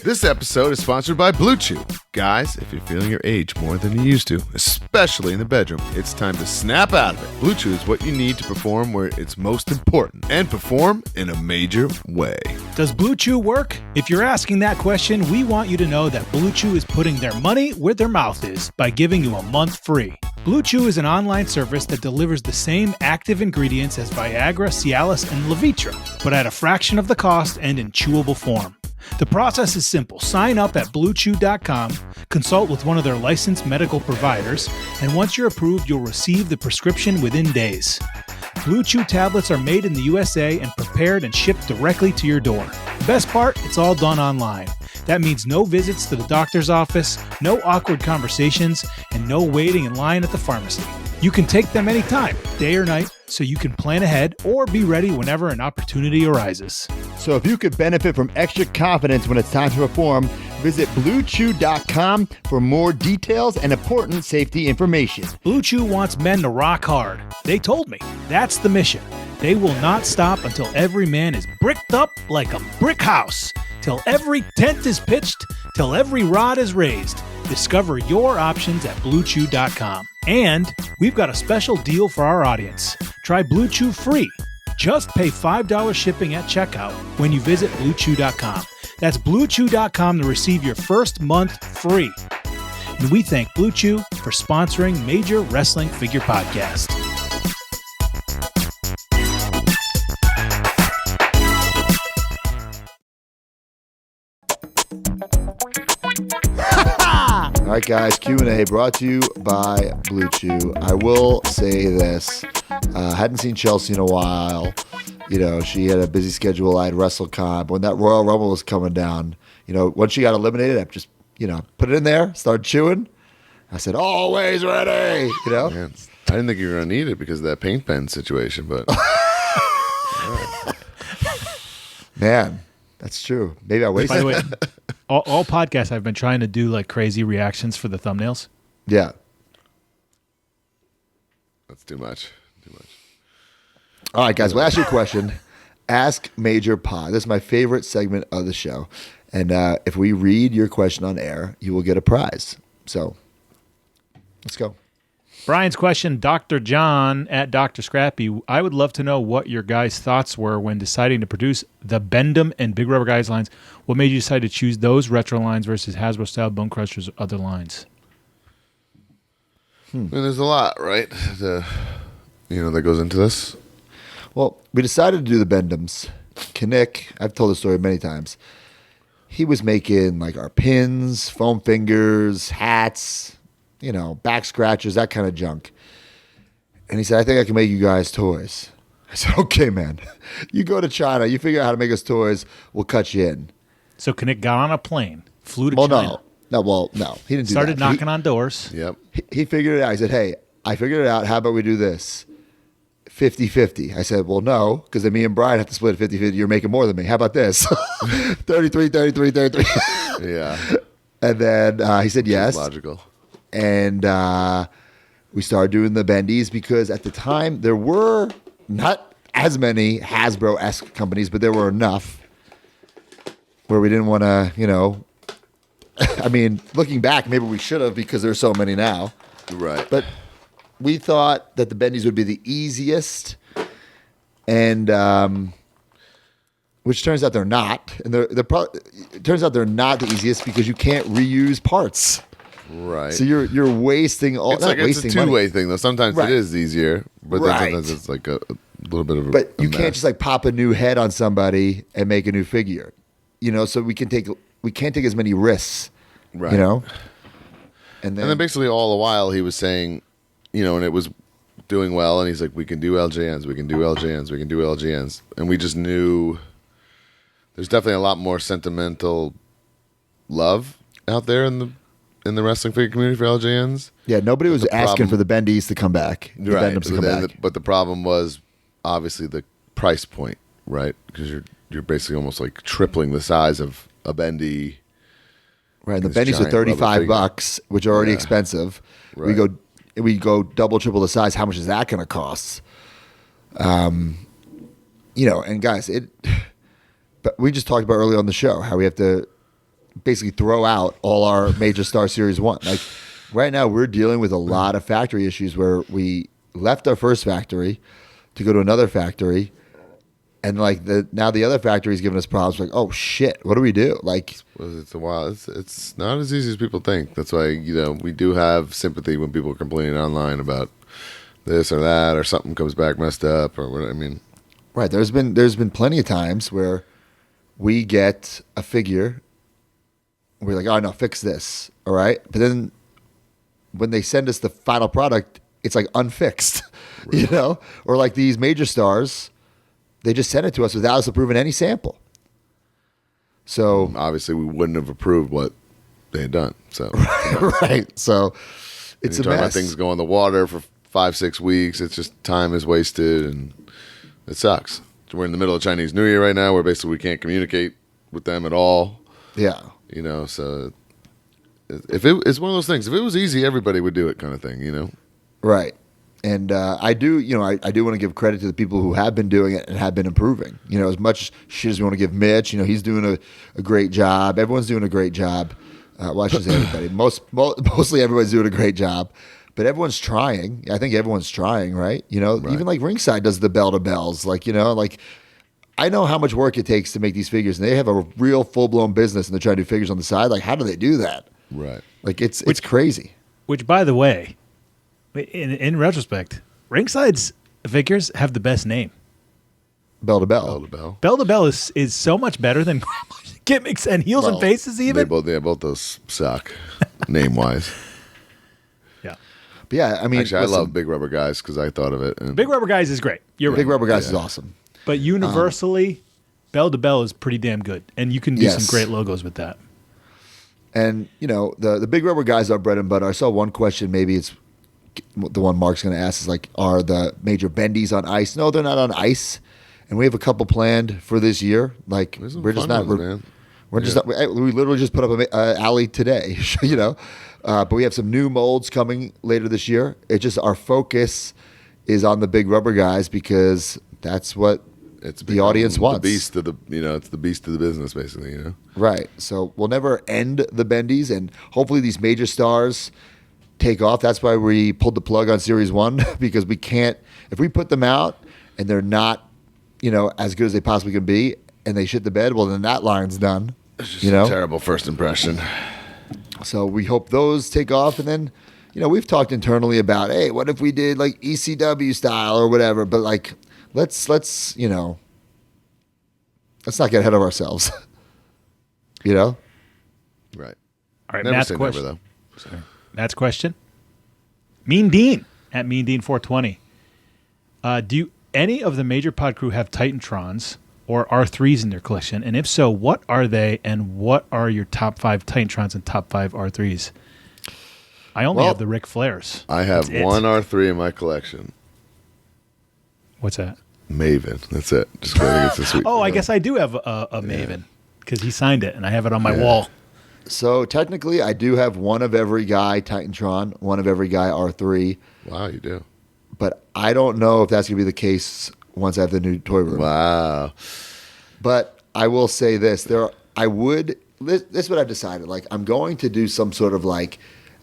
This episode is sponsored by Blue Chew. Guys, if you're feeling your age more than you used to, especially in the bedroom, it's time to snap out of it. Blue Chew is what you need to perform where it's most important and perform in a major way. Does Blue Chew work? If you're asking that question, we want you to know that Blue Chew is putting their money where their mouth is by giving you a month free. Blue Chew is an online service that delivers the same active ingredients as Viagra, Cialis, and Levitra, but at a fraction of the cost and in chewable form. The process is simple. Sign up at BlueChew.com, consult with one of their licensed medical providers, and once you're approved, you'll receive the prescription within days. Blue Chew tablets are made in the USA and prepared and shipped directly to your door. The best part, it's all done online. That means no visits to the doctor's office, no awkward conversations, and no waiting in line at the pharmacy. You can take them anytime, day or night, so you can plan ahead or be ready whenever an opportunity arises. So if you could benefit from extra confidence when it's time to perform, visit BlueChew.com for more details and important safety information. Blue Chew wants men to rock hard. They told me. That's the mission. They will not stop until every man is bricked up like a brick house, till every tent is pitched, till every rod is raised. Discover your options at BlueChew.com. And we've got a special deal for our audience. Try Blue Chew free. Just pay $5 shipping at checkout when you visit BlueChew.com. That's BlueChew.com to receive your first month free. And we thank Blue Chew for sponsoring Major Wrestling Figure Podcast. All right, guys, Q&A brought to you by Blue Chew. I will say this. Hadn't seen Chelsea in a while. You know, she had a busy schedule. I had WrestleCon. But when that Royal Rumble was coming down, you know, once she got eliminated, I just, you know, put it in there, started chewing. I said, always ready, you know? Man, I didn't think you were going to need it because of that paint pen situation, but... Man, that's true. Maybe I wasted. By the way, all podcasts I've been trying to do like crazy reactions for the thumbnails. Yeah. That's too much. All right, guys, we'll ask you a question. Ask Major Pod. This is my favorite segment of the show. And if we read your question on air, you will get a prize. So let's go. Brian's question, Dr. John at Dr. Scrappy. I would love to know what your guys' thoughts were when deciding to produce the Bend-'em and Big Rubber Guys lines. What made you decide to choose those retro lines versus Hasbro-style Bone Crushers or other lines? I mean, there's a lot, right? That goes into this. Well, we decided to do the Bend-'ems. Kinnick, I've told the story many times. He was making like our pins, foam fingers, hats, you know, back scratchers, that kind of junk. And he said, I think I can make you guys toys. I said, okay, man. You go to China, you figure out how to make us toys, we'll cut you in. So Kinnick got on a plane, flew to China. No, he didn't do that. Started knocking on doors. Yep. He figured it out. He said, hey, I figured it out. How about we do this? 50-50. I said, well, no, because then me and Brian have to split 50-50. You're making more than me. How about this? 33. Yeah. And then he said yes. Logical. And we started doing the bendies because at the time there were not as many Hasbro-esque companies, but there were enough where we didn't want to, you know, I mean, looking back, maybe we should have because there's so many now. Right. But we thought that the bendies would be the easiest, and which turns out they're not. And it turns out they're not the easiest because you can't reuse parts. Right. So you're wasting all. It's like it's a two-way thing though. Sometimes Right. it is easier, but then Right. sometimes it's like a little bit of a. But you a can't mess. just like pop a new head on somebody and make a new figure. So we can't take as many risks. Right. And then basically all the while he was saying, and it was doing well, and he's like, we can do LJNs, we can do LJNs, we can do LJNs, and we just knew there's definitely a lot more sentimental love out there in the wrestling figure community for LJNs. Yeah, nobody was asking for the bendies to come back. The Right. Bendims to come back. But the problem was obviously the price point, right? Because you're basically almost like tripling the size of a bendy. Right, the this bendies are giant rubber $35, which are already expensive. Right. We go double, triple the size. How much is that going to cost? And guys, but we just talked about earlier on the show how we have to basically throw out all our major Star Series 1. Like right now, we're dealing with a lot of factory issues where we left our first factory to go to another factory. And like now the other factory is giving us problems. Like, oh shit, what do we do? Like, It's a while. It's not as easy as people think. That's why we do have sympathy when people are complaining online about this or that, or something comes back messed up, or what. I mean, right? There's been plenty of times where we get a figure, we're like, oh no, fix this, all right. But then when they send us the final product, it's like unfixed, right. Or like these major stars. They just sent it to us without us approving any sample. So obviously, we wouldn't have approved what they had done. So right. So it's a talking about mess. things go in the water for 5-6 weeks. It's just time is wasted, and it sucks. We're in the middle of Chinese New Year right now, where basically we can't communicate with them at all. Yeah. So it's one of those things. If it was easy, everybody would do it, kind of thing. Right. And I do want to give credit to the people who have been doing it and have been improving. As much shit as we want to give Mitch, he's doing a great job. Everyone's doing a great job. Well, I shouldn't say everybody. Mostly everybody's doing a great job. But everyone's trying. I think everyone's trying, right? Right. Even like Ringside does the bell to bells. Like, I know how much work it takes to make these figures. And they have a real full-blown business and they're trying to do figures on the side. Like, how do they do that? Right. Like, it's crazy. Which, by the way, in retrospect, Ringside's figures have the best name. Bell to bell. Bell to bell. Bell to bell is so much better than gimmicks and heels and faces even. Both those suck, name-wise. Yeah. But yeah, I mean, actually, I love Big Rubber Guys because I thought of it. And Big Rubber Guys is great. You're Big right. Rubber Guys is awesome. But universally, Bell to Bell is pretty damn good. And you can do some great logos with that. And, the Big Rubber Guys are bread and butter. I saw one question, maybe it's the one Mark's going to ask is like, are the major bendies on ice? No, they're not on ice. And we have a couple planned for this year. Like, we're just not. We're just not. We literally just put up a alley today, but we have some new molds coming later this year. It just, our focus is on the Big Rubber Guys because that's what the audience wants. The beast of it's the beast of the business, basically. Right. So we'll never end the bendies, and hopefully these major stars take off. That's why we pulled the plug on Series 1 because we can't, if we put them out and they're not, as good as they possibly can be and they shit the bed, well, then that line's done. It's just a terrible first impression. So we hope those take off. And then, we've talked internally about, hey, what if we did like ECW style or whatever? But like, let's not get ahead of ourselves. Right. All right, Never Matt's say question. never, though. Sorry. Matt's question. Mean Dean at Mean Dean 420. Do any of the major pod crew have Titantrons or R3s in their collection? And if so, what are they and what are your top 5 Titantrons and top 5 R3s? I only have the Ric Flairs. I have one R3 in my collection. What's that? Maven. That's it. Just because I think it's a sweet. I guess I do have a Maven because he signed it and I have it on my wall. So technically, I do have one of every guy Titantron, one of every guy R3. Wow, you do. But I don't know if that's going to be the case once I have the new toy room. Wow. But I will say this: this is what I've decided. Like, I'm going to do some sort of like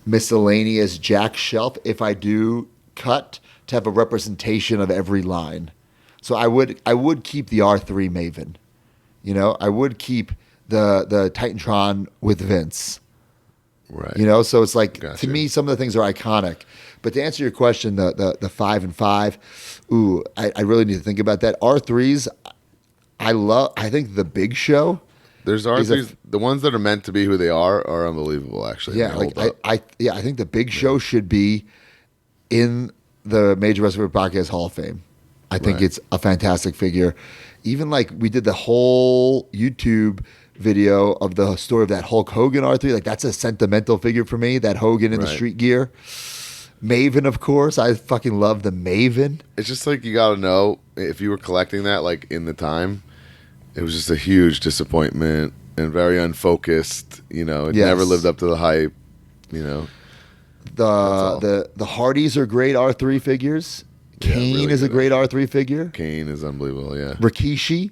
miscellaneous jack shelf if I do cut to have a representation of every line. So I would keep the R3 Maven. You know, I would keep the Titantron with Vince. Right. You know, so it's like Gotcha. to me, some of the things are iconic. But to answer your question, the 5 and 5, I really need to think about that. R3s, I think the Big Show. There's R3s, the ones that are meant to be who they are unbelievable. Actually, Yeah, I think the Big Show should be in the Major Wrestling Podcast Hall of Fame. I think it's a fantastic figure. Even like we did the whole YouTube video of the story of that Hulk Hogan R3. Like that's a sentimental figure for me. That Hogan in the street gear. Maven, of course. I fucking love the Maven. It's just like you got to know if you were collecting that like in the time, it was just a huge disappointment and very unfocused. You know, it never lived up to the hype. You know, the Hardys are great R3 figures. Kane is a great R3 figure. Kane is unbelievable. Yeah, Rikishi,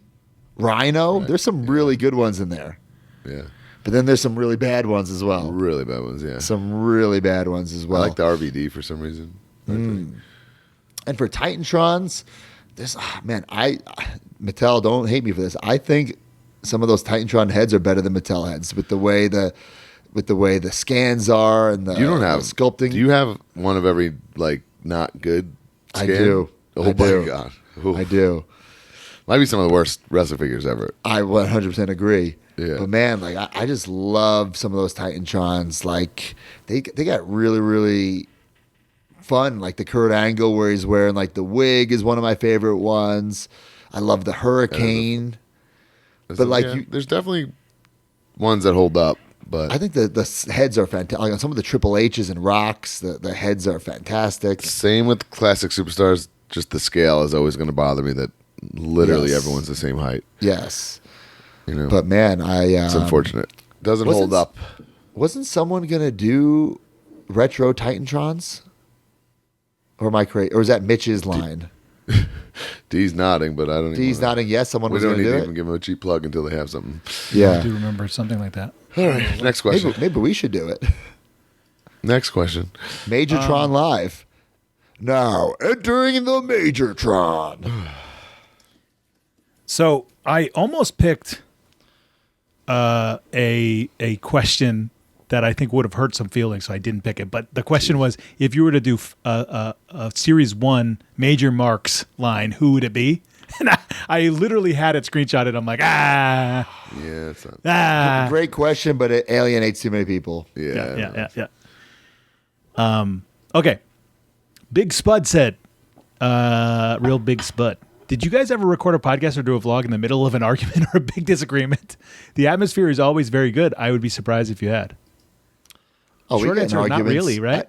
Rhino. There's some really good ones in there. Yeah. But then there's some really bad ones as well. Really bad ones, yeah. Some really bad ones as well. I like the RVD for some reason. And for Titantrons, there's Mattel, don't hate me for this. I think some of those Titantron heads are better than Mattel heads with the way the scans are and the You don't have sculpting. Do you have one of every like not good scan? I do. Oh I my do. god. Ooh. I do. Might be some of the worst wrestling figures ever. I 100% agree. Yeah. But man, like I just love some of those Titantrons. Like they got really, really fun. Like the Kurt Angle where he's wearing like the wig is one of my favorite ones. I love the Hurricane. There's definitely ones that hold up, but I think the heads are fantastic. Like on some of the Triple H's and Rocks, the heads are fantastic. Same with classic superstars. Just the scale is always going to bother me. That literally everyone's the same height. Yes. You know, but man, it's unfortunate. Doesn't hold up. Wasn't someone gonna do retro Titantrons? Or am I crazy? Or is that Mitch's line? D's nodding, but I don't. D's nodding. Yes, someone was going to do it. We don't need to even give them a cheap plug until they have something. Yeah, I do remember something like that. All right, next question. Maybe we should do it. Next question. Majortron Live. Now entering the Majortron. So I almost picked a question that I think would have hurt some feelings, so I didn't pick it. But the question was, if you were to do a Series 1 Major Marks line, who would it be? And I literally had it screenshotted. I'm like, Yeah, it's not. Great question, but it alienates too many people. Yeah. Okay. Big Spud said, real Big Spud. Did you guys ever record a podcast or do a vlog in the middle of an argument or a big disagreement? The atmosphere is always very good. I would be surprised if you had. Oh, Short we get answer, in arguments. not really, right?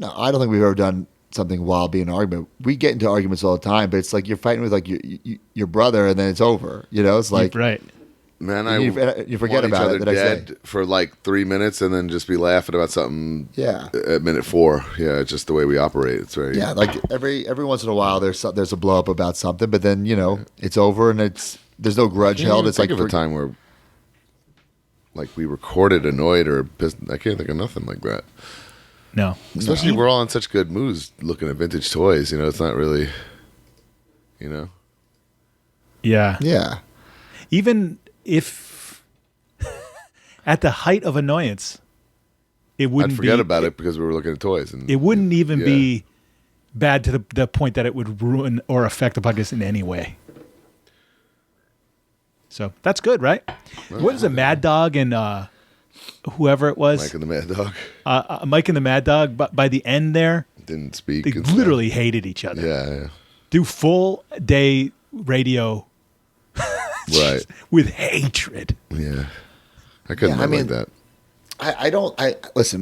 I don't think we've ever done something while being in an argument. We get into arguments all the time, but it's like you're fighting with like your brother, and then it's over. You know, it's like right. Man, you forget about it the next day for like 3 minutes, and then just be laughing about something. Yeah, at minute 4. Yeah, it's just the way we operate. It's very like every once in a while there's a blow up about something, but then it's over and there's no grudge held. It's like a time where like we recorded annoyed or pissed. I can't think of nothing like that. No, especially we're all in such good moods looking at vintage toys. It's not really, Yeah. Even if at the height of annoyance, it wouldn't I'd forget about it because we were looking at toys. And it wouldn't even be bad to the point that it would ruin or affect the podcast in any way. So that's good, right? What is a Mad Dog and whoever it was? Mike and the Mad Dog. Mike and the Mad Dog, but by the end there, didn't speak. They literally hated each other. Yeah. Do full day radio right with hatred. Yeah. I couldn't like that. I listen,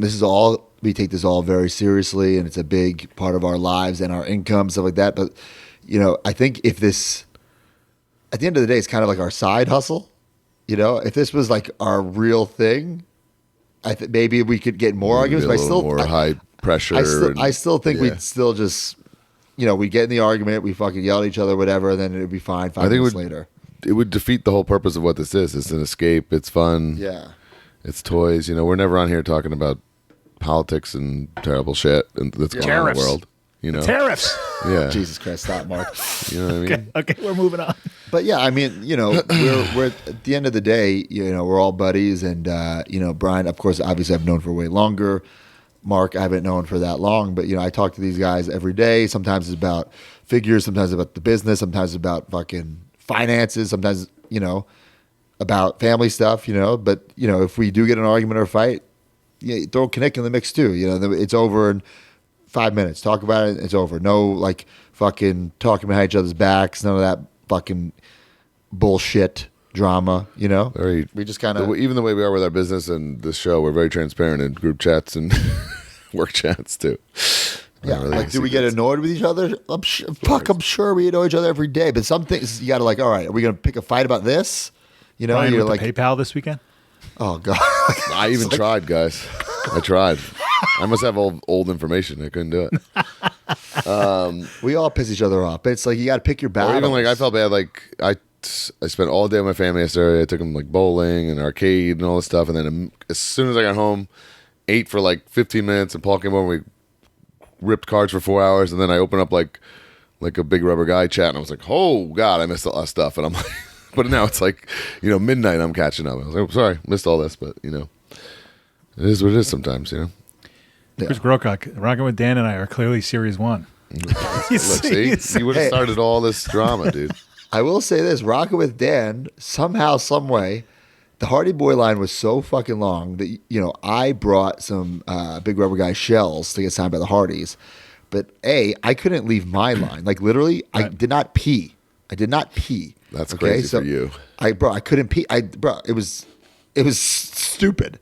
we take this all very seriously, and it's a big part of our lives and our income, stuff like that. But, I think if this, at the end of the day, it's kind of like our side hustle. If this was like our real thing, I think maybe we could get more arguments, but I still more high pressure. I still think we'd still just, we'd get in the argument, we fucking yell at each other, whatever, and then it'd be fine 5 minutes later. It would defeat the whole purpose of what this is. It's an escape. It's fun. Yeah. It's toys. We're never on here talking about politics and terrible shit and that's going on in the world. You know, Tariffs. Yeah. Jesus Christ, stop, Mark. You know what I mean? Okay, we're moving on. But yeah, I mean, we're at the end of the day, we're all buddies, and Brian, of course, obviously I've known for way longer. Mark, I haven't known for that long, but I talk to these guys every day. Sometimes it's about figures, sometimes about the business, sometimes about fucking finances, sometimes about family stuff. But if we do get in an argument or a fight, throw Kinnick in the mix too. It's over in 5 minutes. Talk about it. It's over. No fucking talking behind each other's backs. None of that fucking bullshit drama. We just kind of even the way we are with our business and the show, we're very transparent in group chats and work chats too. Yeah, really do we get annoyed with each other? I'm sure we annoy each other every day. But some things you got to all right, are we going to pick a fight about this? Brian, you're with the PayPal this weekend. Oh God! I even tried, guys. I tried. I must have old information. I couldn't do it. We all piss each other off. But it's you got to pick your battles. Or even I felt bad. I spent all day with my family yesterday. I took them bowling and arcade and all this stuff. And then as soon as I got home, ate for 15 minutes, and Paul came over. And we ripped cards for 4 hours, and then I opened up like a big rubber guy chat, and I was like, oh God, I missed a lot of stuff. And I'm like, but now it's midnight. I'm catching up. I was like, oh, sorry, missed all this, but it is what it is sometimes. Chris Grocock, Rocking with Dan and I are clearly Series 1. See, you would have started all this drama, dude. I will say this: Rocking with Dan, somehow, some way, the Hardy Boy line was so fucking long that I brought some big rubber guy shells to get signed by the Hardys, but I couldn't leave my line. Literally, right. I did not pee. That's crazy for you. I couldn't pee. It was stupid.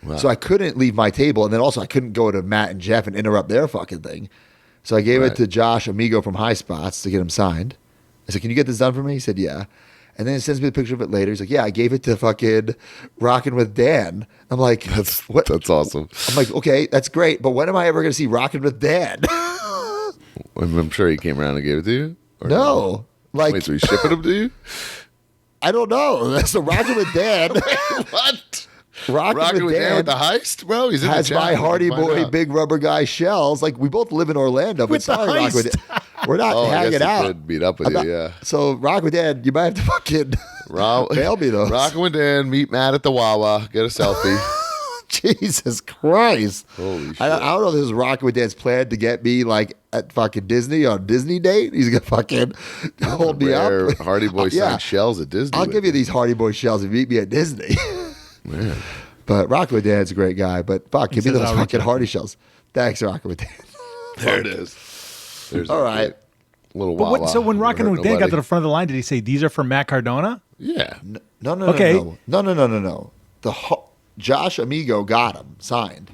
Wow. So I couldn't leave my table, and then also I couldn't go to Matt and Jeff and interrupt their fucking thing. So I gave it to Josh Amigo from High Spots to get him signed. I said, "Can you get this done for me?" He said, "Yeah." And then he sends me the picture of it later. He's like, "Yeah, I gave it to fucking Rockin' with Dan." I'm like, "What? That's awesome." I'm like, "Okay, that's great, but when am I ever going to see Rockin' with Dan?" I'm sure he came around and gave it to you. No, wait, so he's shipping them to you? I don't know. That's the Rockin' with Dan. Wait, what? Rockin' with Dan with the heist, bro. He's in has the chat. my Hardy Boy big rubber guy shells. We both live in Orlando, but sorry, Rockin' with Dan. We're not hanging out. He did meet up with you, yeah. So Rockin' with Dan, you might have to fucking bail me those. Rockin' with Dan, meet Matt at the Wawa, get a selfie. Jesus Christ! Holy shit! I don't know if this is Rockin' with Dan's plan to get me at fucking Disney on Disney date. He's gonna fucking hold me up. Hardy Boy signed shells at Disney. I'll give you these Hardy Boy shells if you meet me at Disney. Man. But Rockin' with Dan's a great guy. But fuck, give me those fucking Hardy shells. Thanks, Rockin' with Dan. There it is. There's all right. Little Wawa. So when Rockin' with Dan got to the front of the line, did he say these are for Matt Cardona? Yeah. No. Okay. No. Josh Amigo got him signed,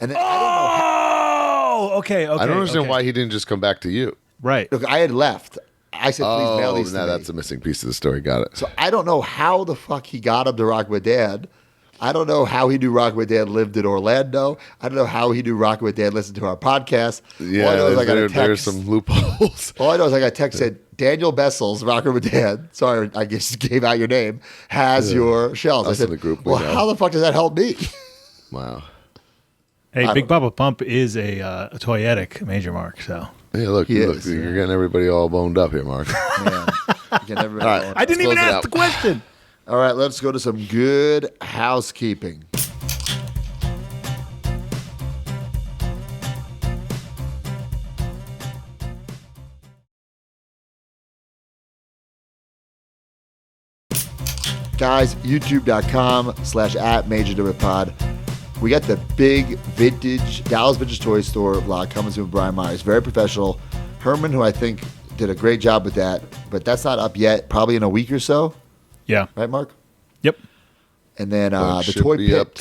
and then I don't know. Okay. I don't understand why he didn't just come back to you. Right. Look, I had left. I said, please mail these to me. That's a missing piece of the story. Got it. So I don't know how the fuck he got him to Rockin' with Dan. I don't know how he knew Rockin' with Dan lived in Orlando. I don't know how he knew Rockin' with Dan listened to our podcast. Yeah, there's some loopholes. All I know is I got a text said, Daniel Bessel's Rockin' with Dan, sorry, I just gave out your name, has your shells. I said, the group well, how the fuck does that help me? Wow. Hey, Big Bubba Pump is a toyetic Major Mark, so. Hey, look, you're getting everybody all boned up here, Mark. Yeah. All right, I didn't even ask the question. All right, let's go to some good housekeeping. Guys, youtube.com/@MajorWPod. We got the big Dallas Vintage Toy Store vlog coming soon with Brian Myers. Very professional. Herman, who I think did a great job with that, but that's not up yet. Probably in a week or so. Yeah. Right, Mark? Yep. And then the should toy be pit. up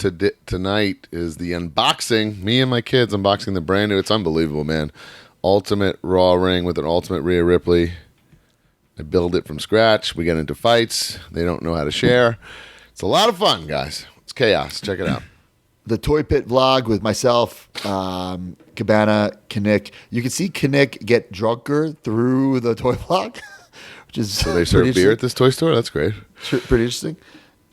tonight is the unboxing. Me and my kids unboxing the brand new. It's unbelievable, man. Ultimate Raw ring with an Ultimate Rhea Ripley. I build it from scratch. We get into fights. They don't know how to share. It's a lot of fun, guys. It's chaos. Check it out. The Toy Pit vlog with myself, Cabana, Kinnick. You can see Kinnick get drunker through the toy vlog, which is so they serve beer at this toy store? That's great. Pretty interesting.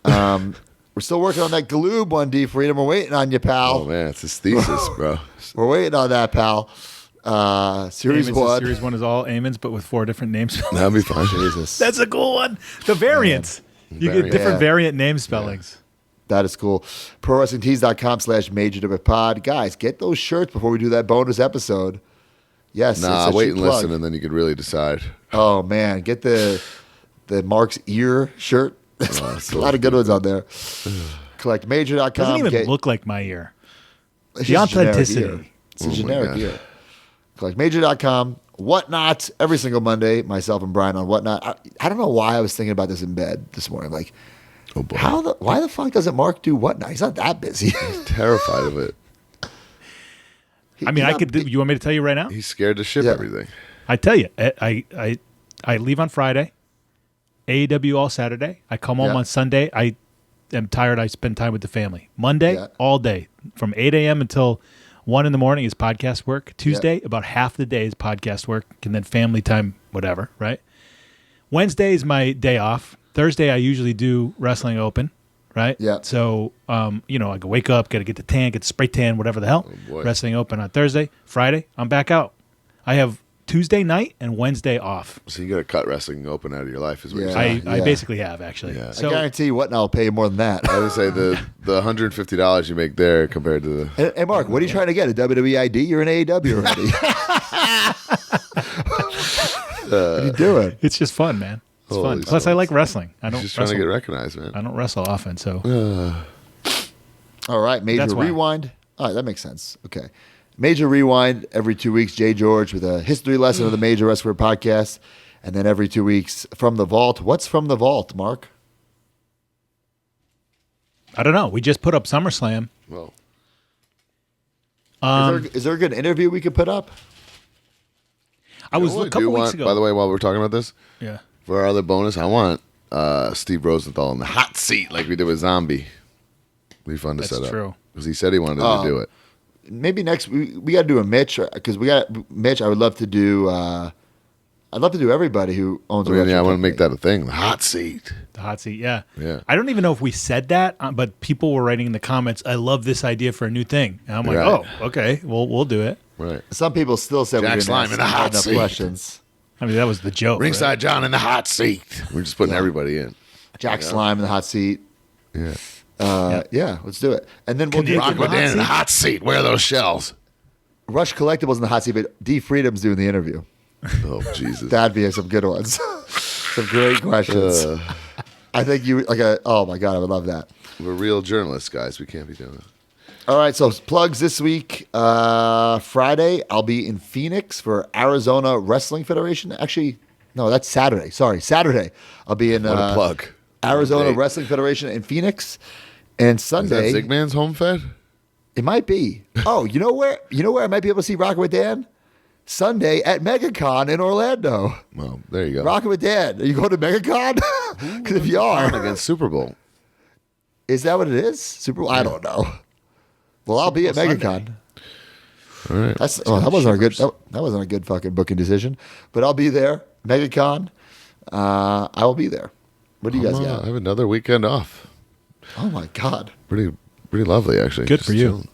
We're still working on that Galoob one, D Freedom. We're waiting on you, pal. Oh, man. It's his thesis, bro. We're waiting on that, pal. Series Amon's 1. Series 1 is all Amon's, but with 4 different names. That'd be fine. Jesus. That's a cool one. The variants. You get different variant name spellings. That is cool. ProWrestlingTees.com/MajorWPod. Guys, get those shirts before we do that bonus episode. Yes. Nah, wait and listen, and then you can really decide. Oh, man. Get the Mark's ear shirt. There's a lot of good ones on there. CollectMajor.com. Doesn't even look like my ear. It's The just generic authenticity. ear. It's a generic ear. CollectMajor.com. Whatnot every single Monday. Myself and Brian on Whatnot. I don't know why I was thinking about this in bed this morning. Like, oh boy, why the fuck doesn't Mark do Whatnot? He's not that busy. He's terrified of it. I mean, I could. You want me to tell you right now? He's scared to ship everything. I tell you, I leave on Friday. AEW all Saturday. I come home on Sunday. I am tired. I spend time with the family. Monday, all day. From 8 a.m. until 1 in the morning is podcast work. Tuesday, about half the day is podcast work. And then family time, whatever, right? Wednesday is my day off. Thursday, I usually do Wrestling Open, right? Yeah. So, I can wake up, got to get the tan, get the spray tan, whatever the hell. Wrestling Open on Thursday. Friday, I'm back out. I have Tuesday night and Wednesday off. So you got to cut Wrestling Open out of your life, is what you're saying. I basically have, actually. Yeah. So, I guarantee you Whatnot will pay you more than that. I would say the $150 you make there compared to the... Hey, Mark, what are you trying to get? A WWE ID? You're in AEW already. What are you doing? It's just fun, man. It's fun. Plus, I like wrestling. I don't just trying to get recognized, man. I don't wrestle often, so. All right, Major That's why. Rewind. All right, that makes sense. Okay. Major Rewind every 2 weeks. Jay George with a history lesson of the Major Wrestler podcast. And then every 2 weeks, From the Vault. What's From the Vault, Mark? I don't know. We just put up SummerSlam. Well, is there a good interview we could put up? I was a couple weeks ago. By the way, while we're talking about this, Yeah. for our other bonus, I want Steve Rosenthal in the hot seat like we did with Zombie. Be fun to That's set up. true. Because he said he wanted to do it. Maybe next we got to do a Mitch because we got Mitch. I would love to do. I'd love to do everybody who owns a I want to make that a thing. The hot seat. The hot seat, yeah. Yeah. I don't even know if we said that, but people were writing in the comments, I love this idea for a new thing. And I'm like, oh, okay, we'll do it. Right. Some people still said Jack we Slime didn't in the ask hot enough seat. questions. I mean, that was the joke. Ringside right? John in the hot seat. We're just putting everybody in. Jack Slime in the hot seat. Yeah. Yeah, let's do it. And then we'll do Rock with Dan in the hot seat. Where are those shells? Rush Collectibles in the hot seat, but D Freedom's doing the interview. Oh, Jesus. That'd be some good ones. Some great questions. I think you oh my God, I would love that. We're real journalists, guys. We can't be doing it. All right, so plugs this week. Friday, I'll be in Phoenix for Arizona Wrestling Federation. Actually, no, that's Saturday. Sorry, Saturday. I'll be in What a plug. Arizona Date. Wrestling Federation in Phoenix. And Sunday, Is that Zigman's home fed? it might be. Oh, you know where I might be able to see Rockin' with Dan? Sunday at MegaCon in Orlando. Well, there you go. Rockin' with Dan. Are you going to MegaCon? Because if you are, Against Super Bowl. is that what it is? Super Bowl? I don't know. Well, I'll be at MegaCon. All right. That wasn't a good. That wasn't a good fucking booking decision. But I'll be there. MegaCon. I will be there. What do you guys got? I have another weekend off. Oh my God. Pretty lovely, actually. Good Just for you. chilling.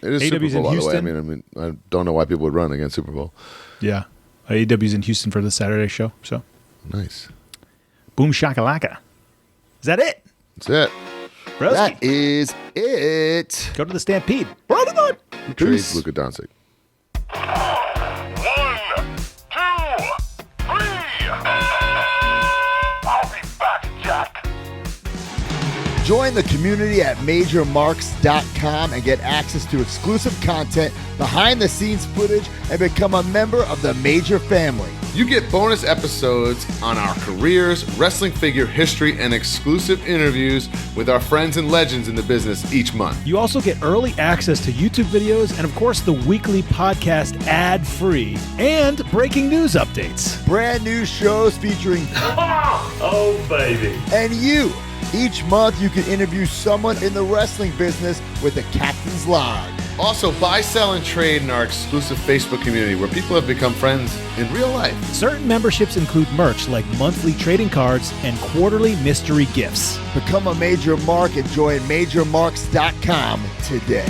It is AEW's Super Bowl, in by the way. I Houston? mean, I don't know why people would run against Super Bowl. Yeah. AEW's in Houston for the Saturday show. So, Nice. boom shakalaka. Is that it? That's it. Broski, That is it. go to the Stampede. We're on the line. Who trades Luka Doncic? 1, 2, 3. I'll be back, Jack. Join the community at MajorMarks.com and get access to exclusive content, behind-the-scenes footage, and become a member of the Major family. You get bonus episodes on our careers, wrestling figure history, and exclusive interviews with our friends and legends in the business each month. You also get early access to YouTube videos and, of course, the weekly podcast ad-free and breaking news updates. Brand new shows featuring Oh, baby. and you. Each month, you can interview someone in the wrestling business with the Captain's Log. Also, buy, sell, and trade in our exclusive Facebook community where people have become friends in real life. Certain memberships include merch like monthly trading cards and quarterly mystery gifts. Become a Major Mark and join MajorMarks.com today.